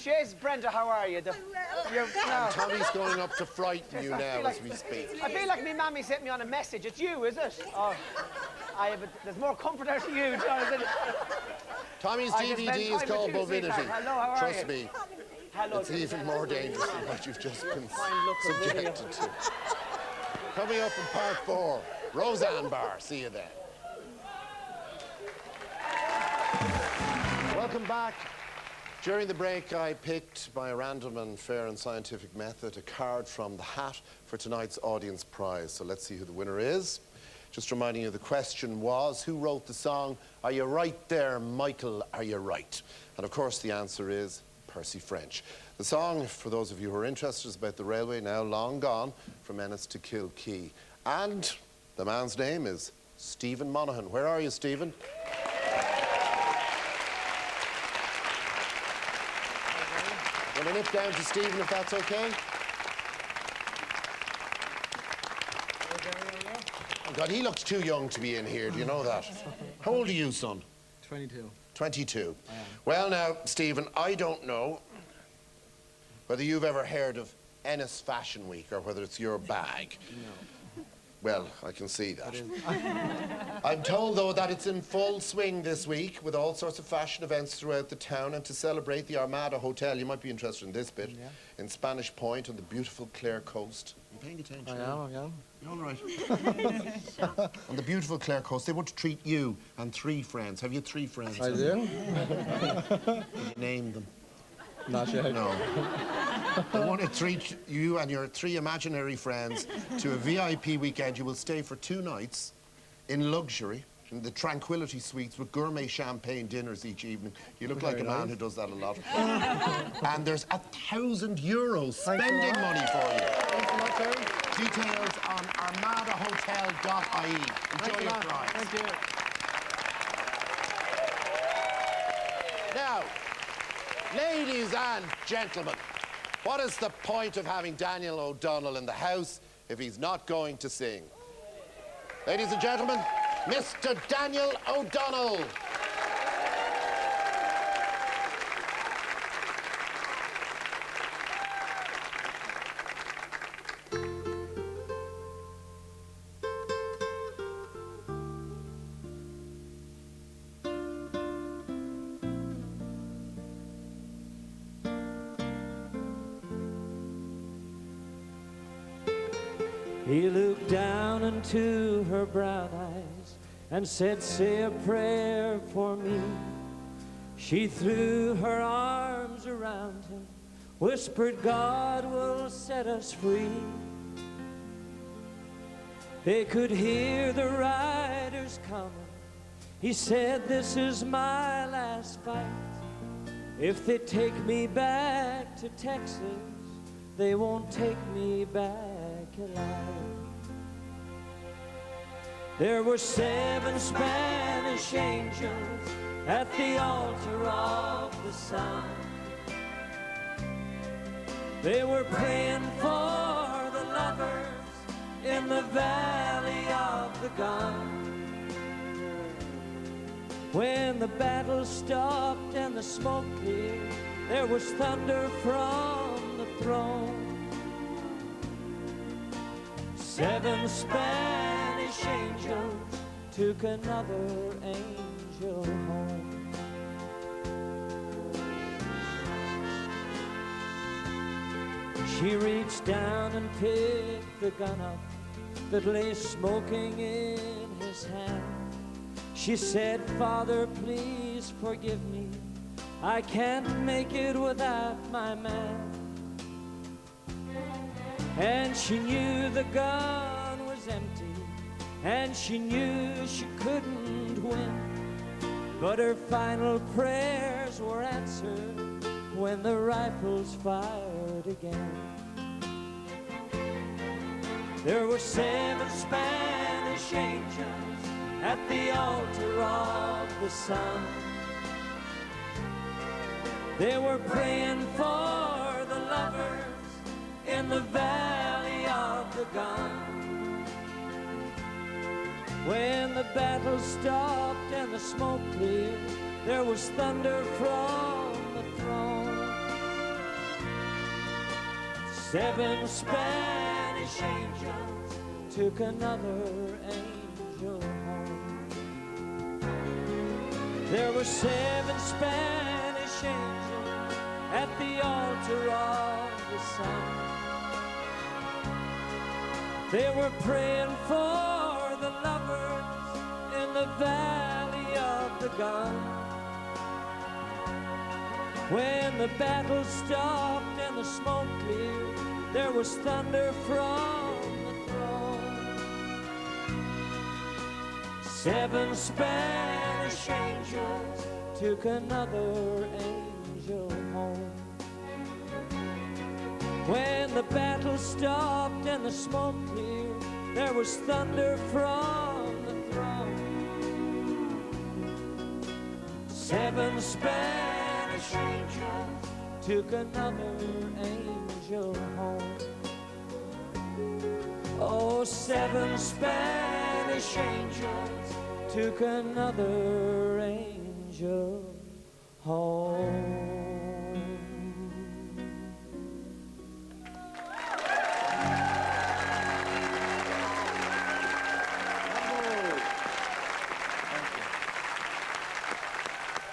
Jesus, Brenda, how are you? And Tommy's going up to frighten you now as we speak. I feel like me mammy sent me on a message. It's you, is it? Oh, there's more comfort out of you, Jonathan. Tommy's DVD is called Bovinity. Hello, how are Trust you? me. Hello, it's even more dangerous than what you've just been subjected to. Coming up in part 4, Roseanne Barr. See you then. Welcome back. During the break, I picked, by a random and fair and scientific method, a card from the hat for tonight's audience prize. So let's see who the winner is. Just reminding you, the question was, who wrote the song, Are You Right There, Michael, Are You Right? And of course, the answer is Percy French. The song, for those of you who are interested, is about the railway now long gone from Ennis to Kilkee. And the man's name is Stephen Monaghan. Where are you, Stephen? Want to nip down to Stephen if that's okay? Oh God, he looks too young to be in here, do you know that? How old are you, son? 22. 22. Well now, Stephen, I don't know whether you've ever heard of Ennis Fashion Week or whether it's your bag. No. Well, I can see that. I'm told, though, that it's in full swing this week with all sorts of fashion events throughout the town, and to celebrate, the Armada Hotel, you might be interested in this bit, in Spanish Point on the beautiful Clare coast. Are you paying attention? I am. You're all right. On the beautiful Clare coast, they want to treat you and 3 friends. Have you 3 friends? I do. Can you name them? Not yet. No. They want to treat you and your 3 imaginary friends to a VIP weekend. You will stay for 2 nights in luxury in the Tranquility Suites with gourmet champagne dinners each evening. You look like a man who does that a lot. And there's €1,000 spending money for you. Thanks a lot, Terry. Details on armadahotel.ie. Enjoy your prize. Thank you. Now, ladies and gentlemen, what is the point of having Daniel O'Donnell in the house if he's not going to sing? Ladies and gentlemen, Mr. Daniel O'Donnell. He looked down into her brown eyes and said, "Say a prayer for me." She threw her arms around him, whispered, "God will set us free." They could hear the riders coming. He said, "This is my last fight. If they take me back to Texas, they won't take me back alive." There were 7 Spanish angels at the altar of the sun. They were praying for the lovers in the valley of the gun. When the battle stopped and the smoke cleared, there was thunder from the throne. 7 Spanish angels took another angel home. She reached down and picked the gun up that lay smoking in his hand. She said, "Father, please forgive me. I can't make it without my man." And she knew the gun was empty, and she knew she couldn't win. But her final prayers were answered when the rifles fired again. There were 7 Spanish angels at the altar of the sun. They were praying for the lovers in the valley of the gun. When the battle stopped and the smoke cleared, there was thunder from the throne. 7 Spanish angels took another angel home. There were 7 Spanish angels at the altar of the sun. They were praying for the lovers in the valley of the gun. When the battle stopped and the smoke cleared, there was thunder from the throne. 7 Spanish angels took another angel home. When the battle stopped and the smoke cleared, there was thunder from the throne. 7 Spanish angels took another angel home. Oh, 7 Spanish angels took another angel home.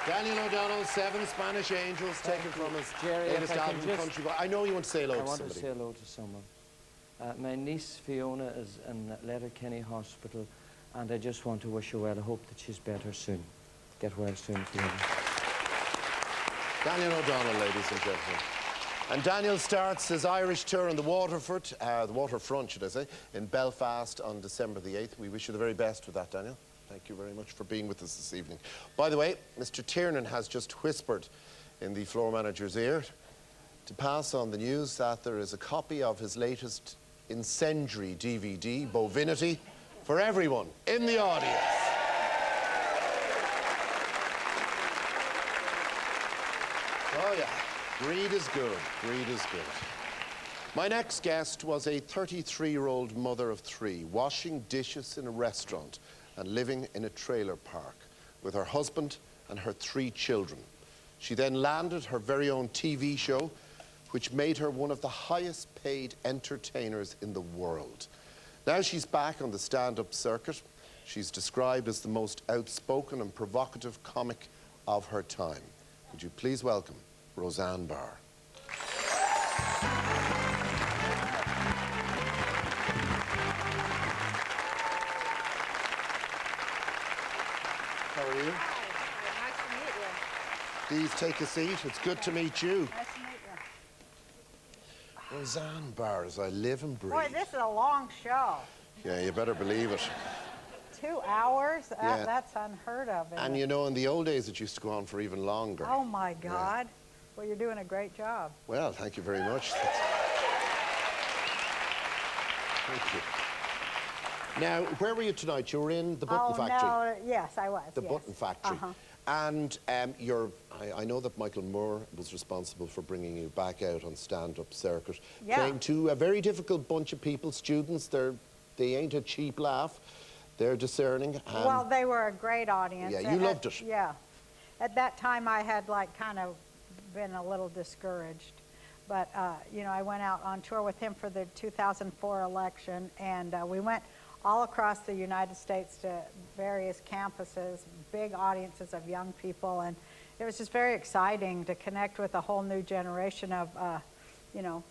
Daniel O'Donnell, 7 Spanish Angels, taken from his Gerry, latest if I can album, just- Country Boy. I know you want to say hello I to want somebody. to say hello to someone. My niece Fiona is in Letterkenny Hospital, and I just want to wish her well. I hope that she's better soon. Get well soon, Fiona. Daniel O'Donnell, ladies and gentlemen. And Daniel starts his Irish tour in the waterfront, should I say, in Belfast on December the 8th. We wish you the very best with that, Daniel. Thank you very much for being with us this evening. By the way, Mr. Tiernan has just whispered in the floor manager's ear to pass on the news that there is a copy of his latest incendiary DVD, Bovinity, for everyone in the audience. Oh yeah, greed is good, greed is good. My next guest was a 33-year-old mother of 3, washing dishes in a restaurant and living in a trailer park with her husband and her 3 children. She then landed her very own TV show, which made her one of the highest paid entertainers in the world. Now she's back on the stand-up circuit. She's described as the most outspoken and provocative comic of her time. Would you please welcome Rosanne Barr. How are you? Hi. Nice to meet you. Please take a seat. It's good to meet you. Nice to meet you. Roseanne Barr, as I live and breathe. Boy, this is a long show. Yeah, you better believe it. 2 hours? Yeah. That's unheard of. Isn't And it? you know, in the old days, it used to go on for even longer. Oh my God. Well, you're doing a great job. Well, thank you very much. Thank you. Now, where were you tonight? You were in the Button Factory. No, yes, I was. The yes. Button Factory. And I know that Michael Moore was responsible for bringing you back out on stand-up circuit. Yeah. Playing to a very difficult bunch of people, students. They ain't a cheap laugh. They're discerning. And Well, they were a great audience. Yeah, you loved it. Yeah. At that time, I had like kind of been a little discouraged. But, you know, I went out on tour with him for the 2004 election, and we went all across the United States to various campuses, big audiences of young people, and it was just very exciting to connect with a whole new generation of, you know,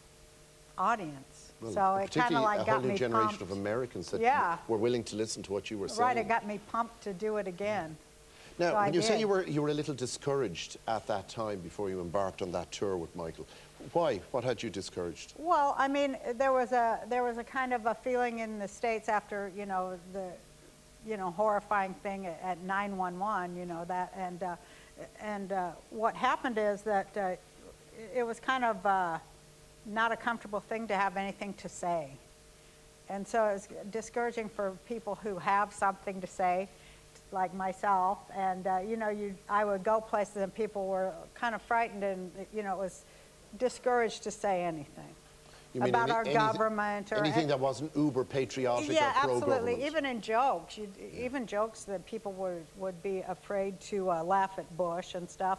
audience. Well, so it kind of particularly like a got whole new me generation pumped. of Americans that Yeah. were willing to listen to what you were saying. Right, it got me pumped to do it again. Now, So I when you say did. you were a little discouraged at that time before you embarked on that tour with Michael, why? What had you discouraged? Well, I mean, there was a kind of a feeling in the States after, you know, the, you know, horrifying thing at 9/11, you know, that, and what happened is that it was kind of not a comfortable thing to have anything to say. And so it was discouraging for people who have something to say, like myself, and you know, I would go places and people were kind of frightened, and you know, it was discouraged to say anything You mean about our government or anything that wasn't uber patriotic yeah, or pro-government? absolutely. Even in jokes, even jokes that people would be afraid to laugh at Bush and stuff.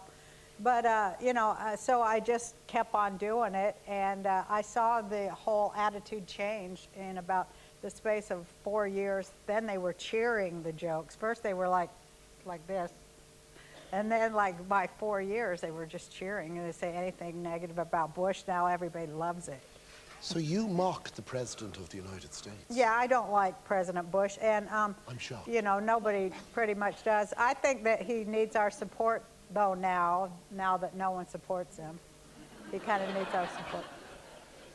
But you know, so I just kept on doing it, and I saw the whole attitude change in about the space of 4 years. Then they were cheering the jokes. First they were like this, and then like by 4 years they were just cheering, and they say anything negative about Bush, now everybody loves it. So you mock the President of the United States? Yeah, I don't like President Bush, and I'm shocked. you know, nobody pretty much does. I think that he needs our support, though, now that no one supports him. He kind of needs our support.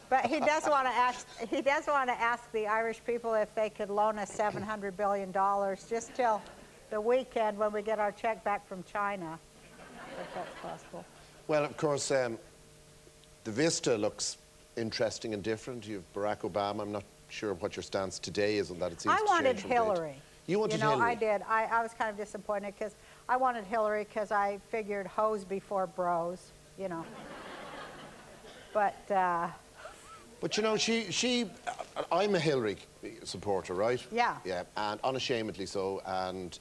But he does want to ask. He does want to ask the Irish people if they could loan us $700 billion just till the weekend when we get our check back from China, if that's possible. Well, of course, the vista looks interesting and different. You have Barack Obama. I'm not sure what your stance today is on that. It seems I to wanted change from day to- Hillary. You wanted You know, Hillary? I did. I was kind of disappointed because I wanted Hillary because I figured hoes before bros, you know. But But you know, I'm a Hillary supporter, right? Yeah. Yeah, and unashamedly so. And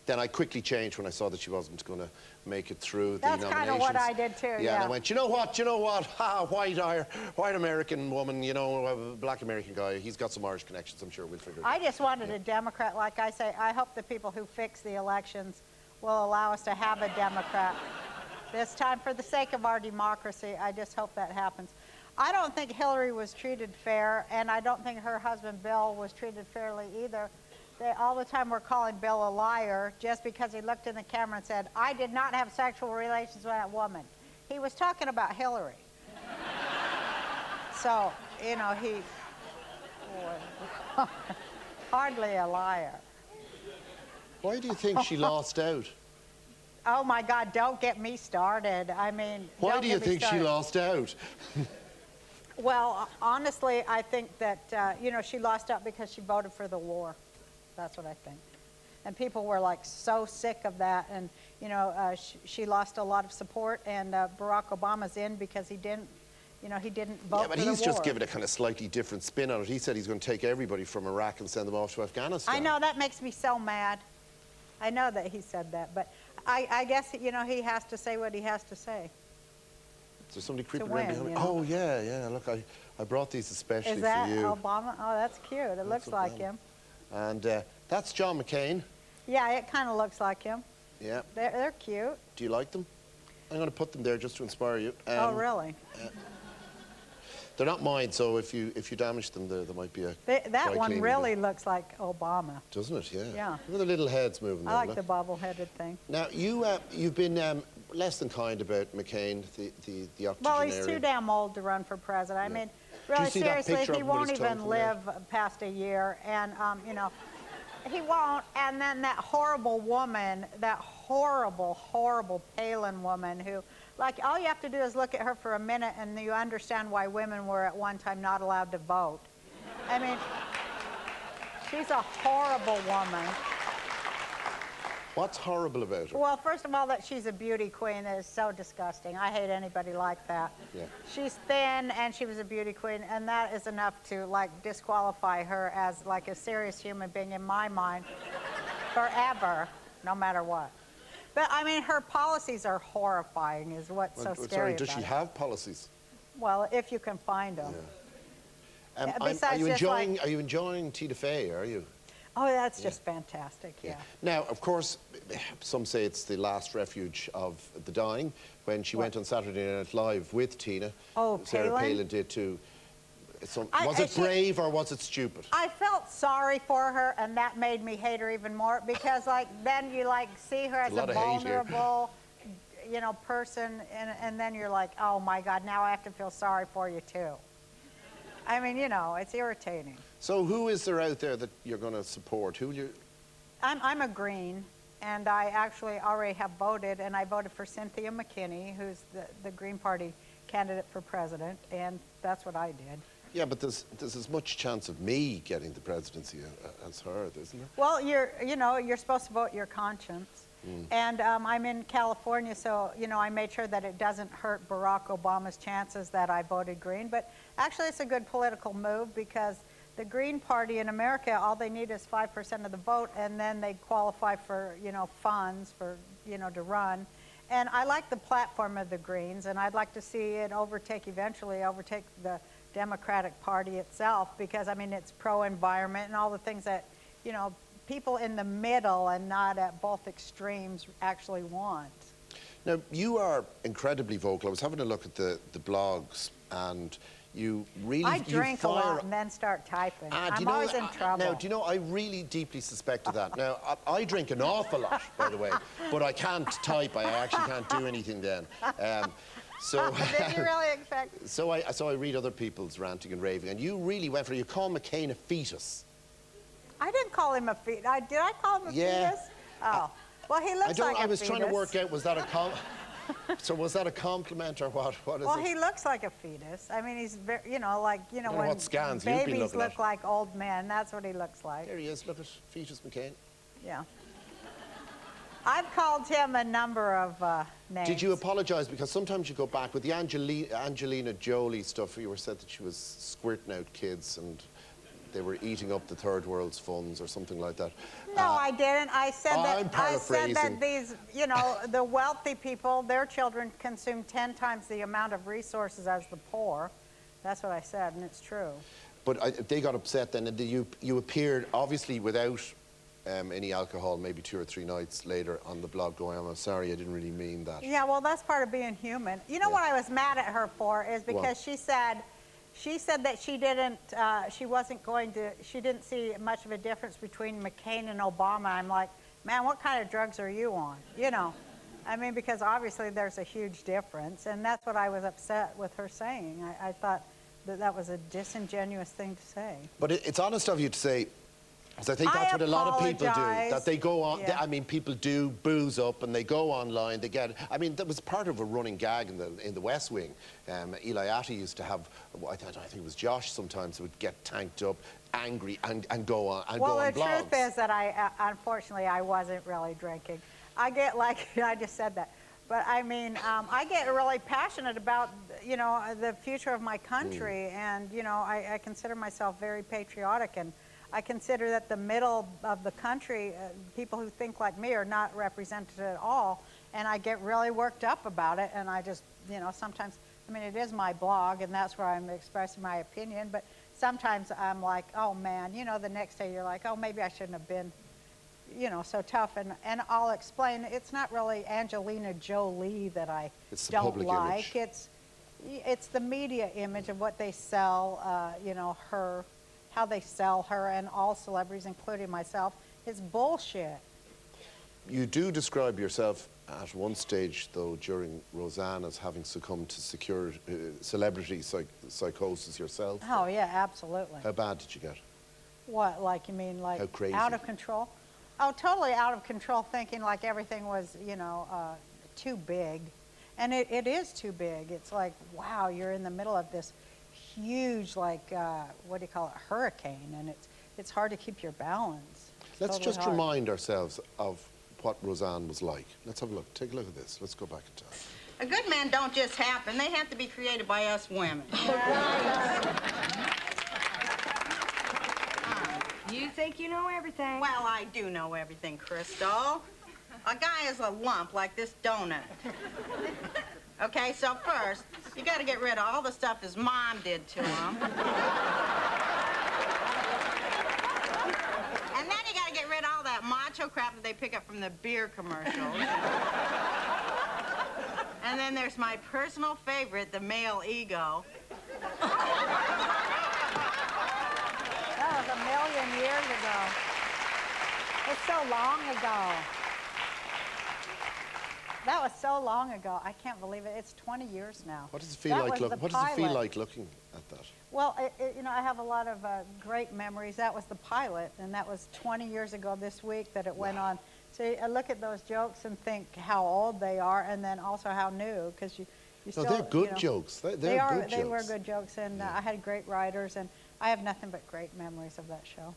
then I quickly changed when I saw that she wasn't going to make it through the that's nominations. kind of what I did too. Yeah, and I went, you know what? Ha, white American woman, you know, a black American guy. He's got some Irish connections. I'm sure we'll figure it out. I just wanted a Democrat. Like I say, I hope the people who fix the elections will allow us to have a Democrat this time for the sake of our democracy. I just hope that happens. I don't think Hillary was treated fair, and I don't think her husband Bill was treated fairly either. They all the time were calling Bill a liar just because he looked in the camera and said, I did not have sexual relations with that woman. He was talking about Hillary. So, you know, he was hardly a liar. Why do you think she lost out? Oh my God, don't get me started. I mean, Why do you think she lost out? Well, honestly, I think that, you know, she lost out because she voted for the war. That's what I think. And people were like so sick of that. And, you know, she lost a lot of support, and Barack Obama's in because he didn't, you know, he didn't vote for the war. Yeah, but he's just given a kind of slightly different spin on it. He said he's going to take everybody from Iraq and send them off to Afghanistan. I know, that makes me so mad. I know that he said that, but I guess, you know, he has to say what he has to say. Is there somebody creeping win, around behind me? you know. Oh, yeah, yeah. Look, I brought these especially Is that for you. Obama? Oh, that's cute. It looks like him. And that's John McCain. Yeah, it kind of looks like him. Yeah. They're cute. Do you like them? I'm going to put them there just to inspire you. Oh, really? They're not mine, so if you damage them, there might be a That dry one cleaning really there. looks like Obama. Doesn't it? Yeah. Yeah. Look at the little heads moving there. I like look. the bobble-headed thing. Now, you've been less than kind about McCain, the octogenarian. Well, he's too damn old to run for president. I mean, really see that seriously, picture he of him when won't his even tongue coming out? live past a year, and you know, he won't. And then that horrible woman, that horrible, horrible Palin woman, who, like, all you have to do is look at her for a minute, and you understand why women were at one time not allowed to vote. I mean, she's a horrible woman. What's horrible about her? Well, first of all, that she's a beauty queen is so disgusting. I hate anybody like that. Yeah. She's thin, and she was a beauty queen, and that is enough to, like, disqualify her as, like, a serious human being in my mind forever, no matter what. But, I mean, her policies are horrifying is what's so scary Sorry, about does she it. have policies? Well, if you can find them. Yeah. Are besides you just, enjoying? like- Are you enjoying Tina Fey? Are you? Oh, that's just fantastic, yeah. Now, of course, some say it's the last refuge of the dying. When she went on Saturday Night Live with Tina, Oh, Sarah Palin? Palin did too. I- Was it brave or was it stupid? I felt sorry for her, and that made me hate her even more because, like, then you, like, see her as a lot of hate here. vulnerable, you know, person, and then you're like, oh my God, now I have to feel sorry for you too. I mean, you know, it's irritating. So who is there out there that you're going to support? Who you? I'm a Green, and I actually already have voted, and I voted for Cynthia McKinney, who's the Green Party candidate for president, and that's what I did. Yeah, but there's as much chance of me getting the presidency as her, isn't there? Well, you're supposed to vote your conscience. And I'm in California, so, you know, I made sure that it doesn't hurt Barack Obama's chances that I voted Green. But actually, it's a good political move because the Green Party in America, all they need is 5% of the vote, and then they qualify for, you know, funds for, you know, to run. And I like the platform of the Greens, and I'd like to see it eventually overtake the Democratic Party itself because, I mean, it's pro-environment and all the things that, you know, people in the middle and not at both extremes actually want. Now, you are incredibly vocal. I was having a look at the blogs, and you really I drink a lot and then start typing. I'm always in trouble. Now, do you know, I really deeply suspected that. Now, I drink an awful lot, by the way, but I can't type. I actually can't do anything then. So, Did you really expect? So I read other people's ranting and raving, and you really went for it. You call McCain a fetus. I didn't call him a fetus. Did I call him a fetus? Oh, well, he looks like a fetus. I was trying to work out, was that so was that a compliment or what? What is well, it? he looks like a fetus. I mean, he's very, you know, like, you know, when what scans you've been babies looking look at. like old men, that's what he looks like. There he is. Look at fetus McCain. Yeah. I've called him a number of names. Did you apologise? Because sometimes you go back with the Angelina Jolie stuff. You were said that she was squirting out kids and they were eating up the third world's funds or something like that. No, I didn't. I said I'm that. I said paraphrasing. that these, you know, the wealthy people, their children consume 10 times the amount of resources as the poor. That's what I said, and it's true. But they got upset then, and you appeared obviously without any alcohol, maybe 2 or 3 nights later on the blog going, I'm sorry, I didn't really mean that. Yeah, well, that's part of being human. You know what I was mad at her for is because she said that she didn't see much of a difference between McCain and Obama. I'm like, man, what kind of drugs are you on? You know, I mean, because obviously there's a huge difference, and that's what I was upset with her saying. I thought that was a disingenuous thing to say. But it's honest of you to say, because I think that's what a lot of people do, that they go on, I mean, people do booze up and they go online, they get, I mean, that was part of a running gag in the West Wing. Eli Attie used to have, I think it was Josh sometimes, would get tanked up, angry, and go on blogs. Well, the truth is that unfortunately, I wasn't really drinking. I get like, I just said that. But I mean, I get really passionate about, you know, the future of my country. And, you know, I consider myself very patriotic. And I consider that the middle of the country, people who think like me are not represented at all. And I get really worked up about it. And I just, you know, sometimes, I mean, it is my blog and that's where I'm expressing my opinion. But sometimes I'm like, oh man, you know, the next day you're like, oh, maybe I shouldn't have been, you know, so tough. And I'll explain, it's not really Angelina Jolie that I don't like. It's the media image of what they sell, you know, her, how they sell her, and all celebrities, including myself. It's bullshit. You do describe yourself at one stage, though, during Roseanne as having succumbed to celebrity psychosis yourself. Oh, yeah, absolutely. How bad did you get? What, like, you mean, like, how crazy? Out of control? Oh, totally out of control, thinking like everything was, you know, too big. And it is too big. It's like, wow, you're in the middle of this huge, like, what do you call it, hurricane, and it's hard to keep your balance. Let's just remind ourselves of what Roseanne was like. Let's have a look. Take a look at this. Let's go back in time. A good man don't just happen. They have to be created by us women. You think you know everything? Well, I do know everything, Crystal. A guy is a lump like this donut. Okay, so first, you gotta get rid of all the stuff his mom did to him. And then you gotta get rid of all that macho crap that they pick up from the beer commercials. And then there's my personal favorite, the male ego. That was 1,000,000 years ago. It's so long ago. That was so long ago. I can't believe it. It's 20 years now. What does it feel like? What does it feel like looking at that? Well, you know, I have a lot of great memories. That was the pilot, and that was 20 years ago this week that it went on. So I look at those jokes and think how old they are, and then also how new, because you still. No, they're good, you know, jokes. They're they good jokes. They were good jokes, and I had great writers, and I have nothing but great memories of that show.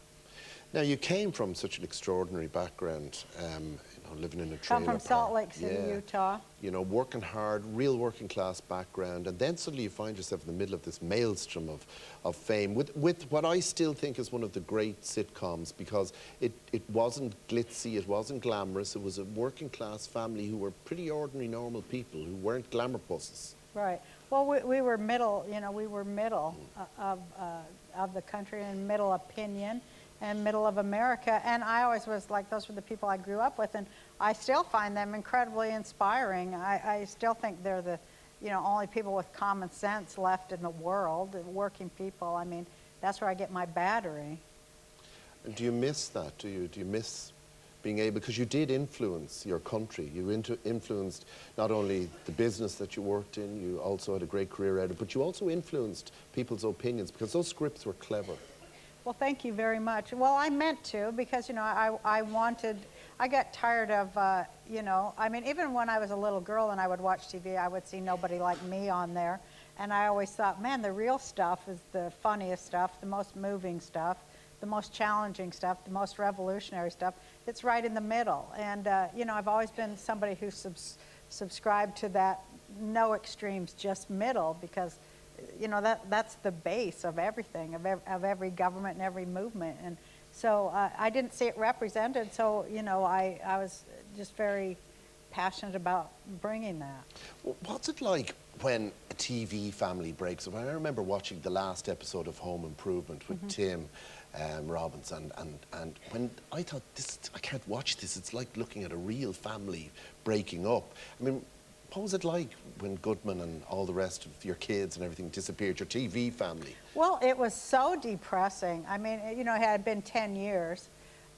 Now, you came from such an extraordinary background, you know, living in a trailer Come from Salt Lake City, Utah. You know, working hard, real working class background, and then suddenly you find yourself in the middle of this maelstrom of fame with what I still think is one of the great sitcoms, because it wasn't glitzy, it wasn't glamorous, it was a working class family who were pretty ordinary, normal people who weren't glamour pusses. Right. Well, we were middle, you know, we were middle of the country, and middle opinion, and middle of America. And I always was like, those were the people I grew up with, and I still find them incredibly inspiring. I still think they're the, you know, only people with common sense left in the world, working people. I mean, that's where I get my battery. And do you miss that? Do you miss being able, because you did influence your country. You influenced not only the business that you worked in, you also had a great career out of it, but you also influenced people's opinions, because those scripts were clever. Well, thank you very much. Well, I meant to, because, you know, I got tired of, you know, I mean, even when I was a little girl and I would watch TV, I would see nobody like me on there. And I always thought, man, the real stuff is the funniest stuff, the most moving stuff, the most challenging stuff, the most revolutionary stuff. It's right in the middle. And, you know, I've always been somebody who subscribed to that no extremes, just middle, because, you know, that's the base of everything, of every government and every movement. And so I didn't see it represented, so, you know, I was just very passionate about bringing that. Well, what's it like when a TV family breaks up? I remember watching the last episode of Home Improvement with Tim Robbins, and when I thought, I can't watch this, it's like looking at a real family breaking up. I mean, what was it like when Goodman and all the rest of your kids and everything disappeared, your TV family? Well, it was so depressing. I mean, you know, it had been 10 years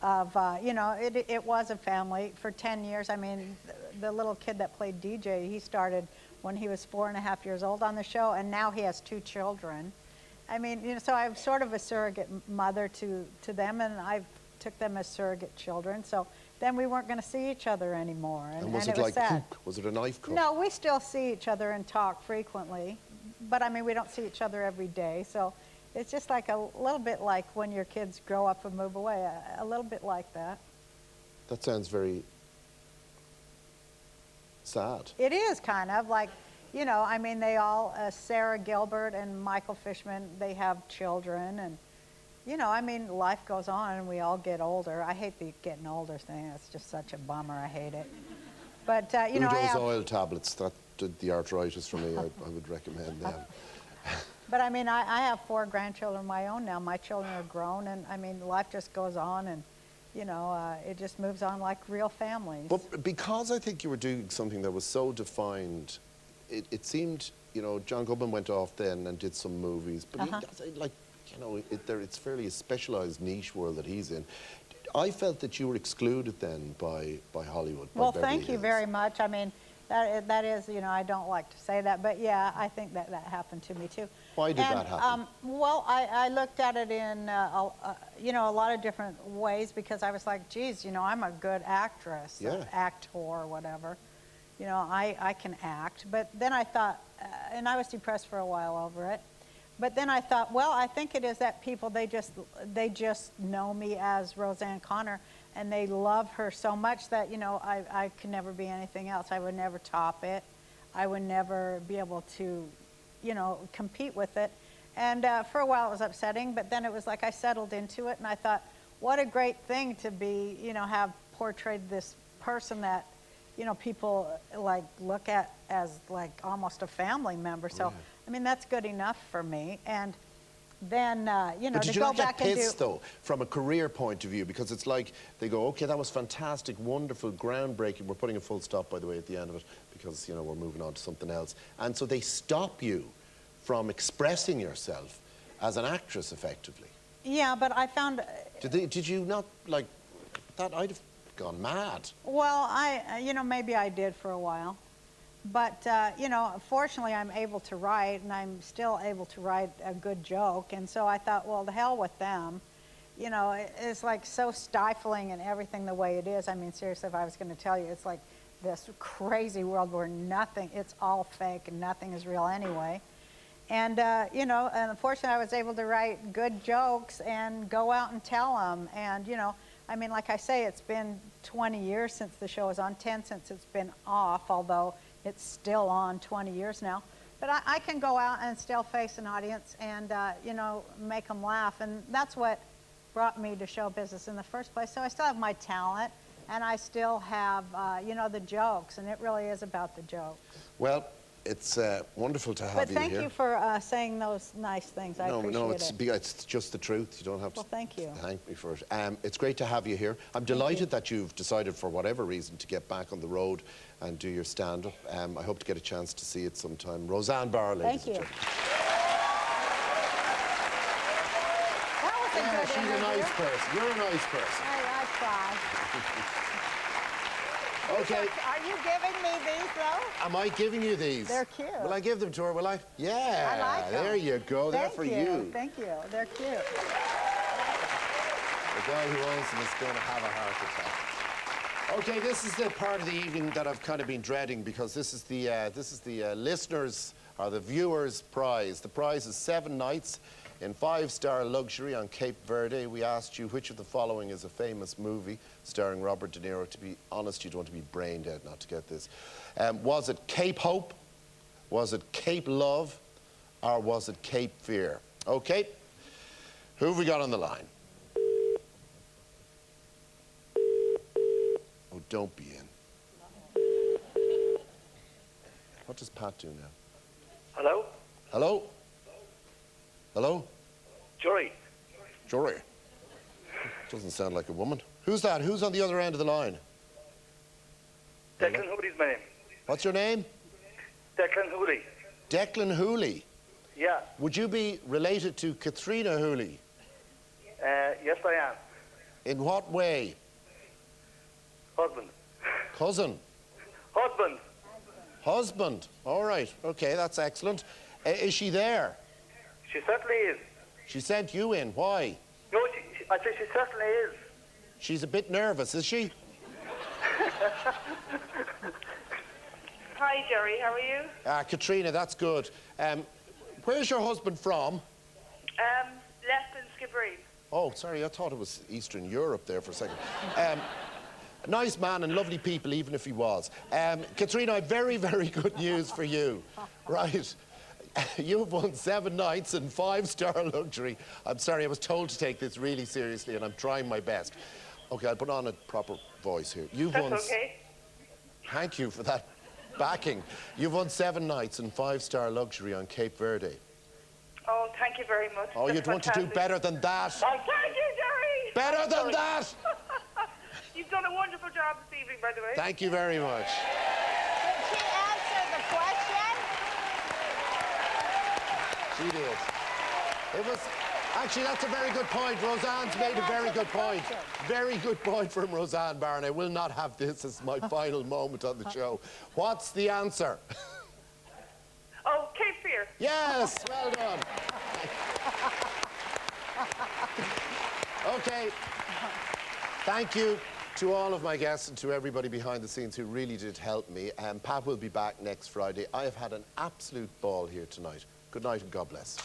of, you know, it was a family for 10 years. I mean, the little kid that played DJ, he started when he was 4.5 years old on the show, and now he has 2 children. I mean, you know, so I'm sort of a surrogate mother to them, and I took them as surrogate children. So then we weren't going to see each other anymore, and was it it was like sad. poop? Was it a knife cut? No, we still see each other and talk frequently, but I mean, we don't see each other every day. So it's just like a little bit like when your kids grow up and move away, a little bit like that. That sounds very sad. It is kind of like, you know, I mean, they all, Sarah Gilbert and Michael Fishman, they have children, and, you know, I mean, life goes on and we all get older. I hate the getting older thing. It's just such a bummer. I hate it. But, you know, I Udo's have... oil tablets, that did the arthritis for me. I would recommend them. But I mean, I have 4 grandchildren of my own now. My children are grown, and I mean, life just goes on, and, you know, it just moves on like real families. But because I think you were doing something that was so defined, it seemed, you know, John Goodman went off then and did some movies, but he does, like, you know, it's fairly a specialised niche world that he's in. I felt that you were excluded then by Hollywood. Well, thank you very much. I mean, that is, you know, I don't like to say that, but yeah, I think that happened to me too. Why did that happen? Well, I looked at it in, you know, a lot of different ways, because I was like, geez, you know, I'm a good actress, actor, whatever. You know, I can act. But then I thought, and I was depressed for a while over it. But then I thought, well, I think it is that people, they just know me as Roseanne Connor, and they love her so much that, you know, I could never be anything else. I would never top it. I would never be able to, you know, compete with it. And for a while it was upsetting, but then it was like I settled into it, and I thought, what a great thing to be, you know, have portrayed this person that, you know, people like look at as like almost a family member. So, I mean, that's good enough for me. And then, you know, but did to you go not back get and do... pissed, though, from a career point of view? Because it's like, they go, okay, that was fantastic, wonderful, groundbreaking. We're putting a full stop, by the way, at the end of it, because, you know, we're moving on to something else. And so they stop you from expressing yourself as an actress, effectively. Yeah, but I found... Did you not, like, that I'd have gone mad? Well, you know, maybe I did for a while. But, you know, fortunately, I'm able to write, and I'm still able to write a good joke. And so I thought, well, the hell with them. You know, it's like so stifling and everything the way it is. I mean, seriously, if I was going to tell you, it's like this crazy world where nothing, it's all fake and nothing is real anyway. And, you know, and unfortunately, I was able to write good jokes and go out and tell them. And, you know, I mean, like I say, it's been 20 years since the show was on, 10 since it's been off, although it's still on 20 years now. But I can go out and still face an audience and, you know, make them laugh. And that's what brought me to show business in the first place. So I still have my talent, and I still have, you know, the jokes. And it really is about the jokes. Well, it's wonderful to have but you here. thank you for saying those nice things. I appreciate it. It's just the truth. You don't have to thank you. Thank me for it. It's great to have you here. I'm delighted that you've decided, for whatever reason, to get back on the road and do your stand-up. I hope to get a chance to see it sometime. Roseanne Barr, ladies and gentlemen. That was a good she's interview. a nice person. You're a nice person. I try. Okay. Are you giving me these, though? Am I giving you these? They're cute. Will I give them to her, will I? Yeah. I like them. There you go. They're for you. Thank you. They're cute. The guy who owns them is going to have a heart attack. Okay, this is the part of the evening that I've kind of been dreading, because this is the listeners' or the viewers' prize. The prize is 7 nights In 5-star luxury on Cape Verde, we asked you which of the following is a famous movie starring Robert De Niro. To be honest, you'd want to be brain dead not to get this. Was it Cape Hope? Was it Cape Love? Or was it Cape Fear? Okay. Who have we got on the line? Oh, don't be in. What does Pat do now? Hello? Hello? Hello? Gerry. Gerry. Doesn't sound like a woman. Who's that? Who's on the other end of the line? Declan Hooley's my name. What's your name? Declan Hooley. Declan Hooley. Yeah. Would you be related to Katrina Hooley? Yes, I am. In what way? Husband. Cousin. Husband. Husband. All right. Okay, that's excellent. Is she there? She certainly is. She sent you in. Why? No, I say she certainly is. She's a bit nervous, is she? Hi, Gerry. How are you? Katrina, that's good. Where's your husband from? Left in Skibbereen. Oh, sorry, I thought it was Eastern Europe there for a second. Nice man and lovely people, even if he was. Katrina, I've very, very good news for you. Right. You've won 7 nights and 5-star luxury. I'm sorry, I was told to take this really seriously, and I'm trying my best. Okay, I'll put on a proper voice here. That's okay. Thank you for that backing. You've won 7 nights and 5-star luxury on Cape Verde. Oh, thank you very much. Oh, That's you'd want to do fantastic. better than that. Oh, thank you, Gerry. Better than that. You've done a wonderful job this evening, by the way. Thank you very much. Did she answer the question? She did. It was... Actually, that's a very good point. Roseanne's made a very good point. Very good point from Roseanne Barr, and I will not have this as my final moment on the show. What's the answer? Oh, Cape Fear. Yes, well done. Okay. Thank you to all of my guests and to everybody behind the scenes who really did help me. Pat will be back next Friday. I have had an absolute ball here tonight. Good night and God bless.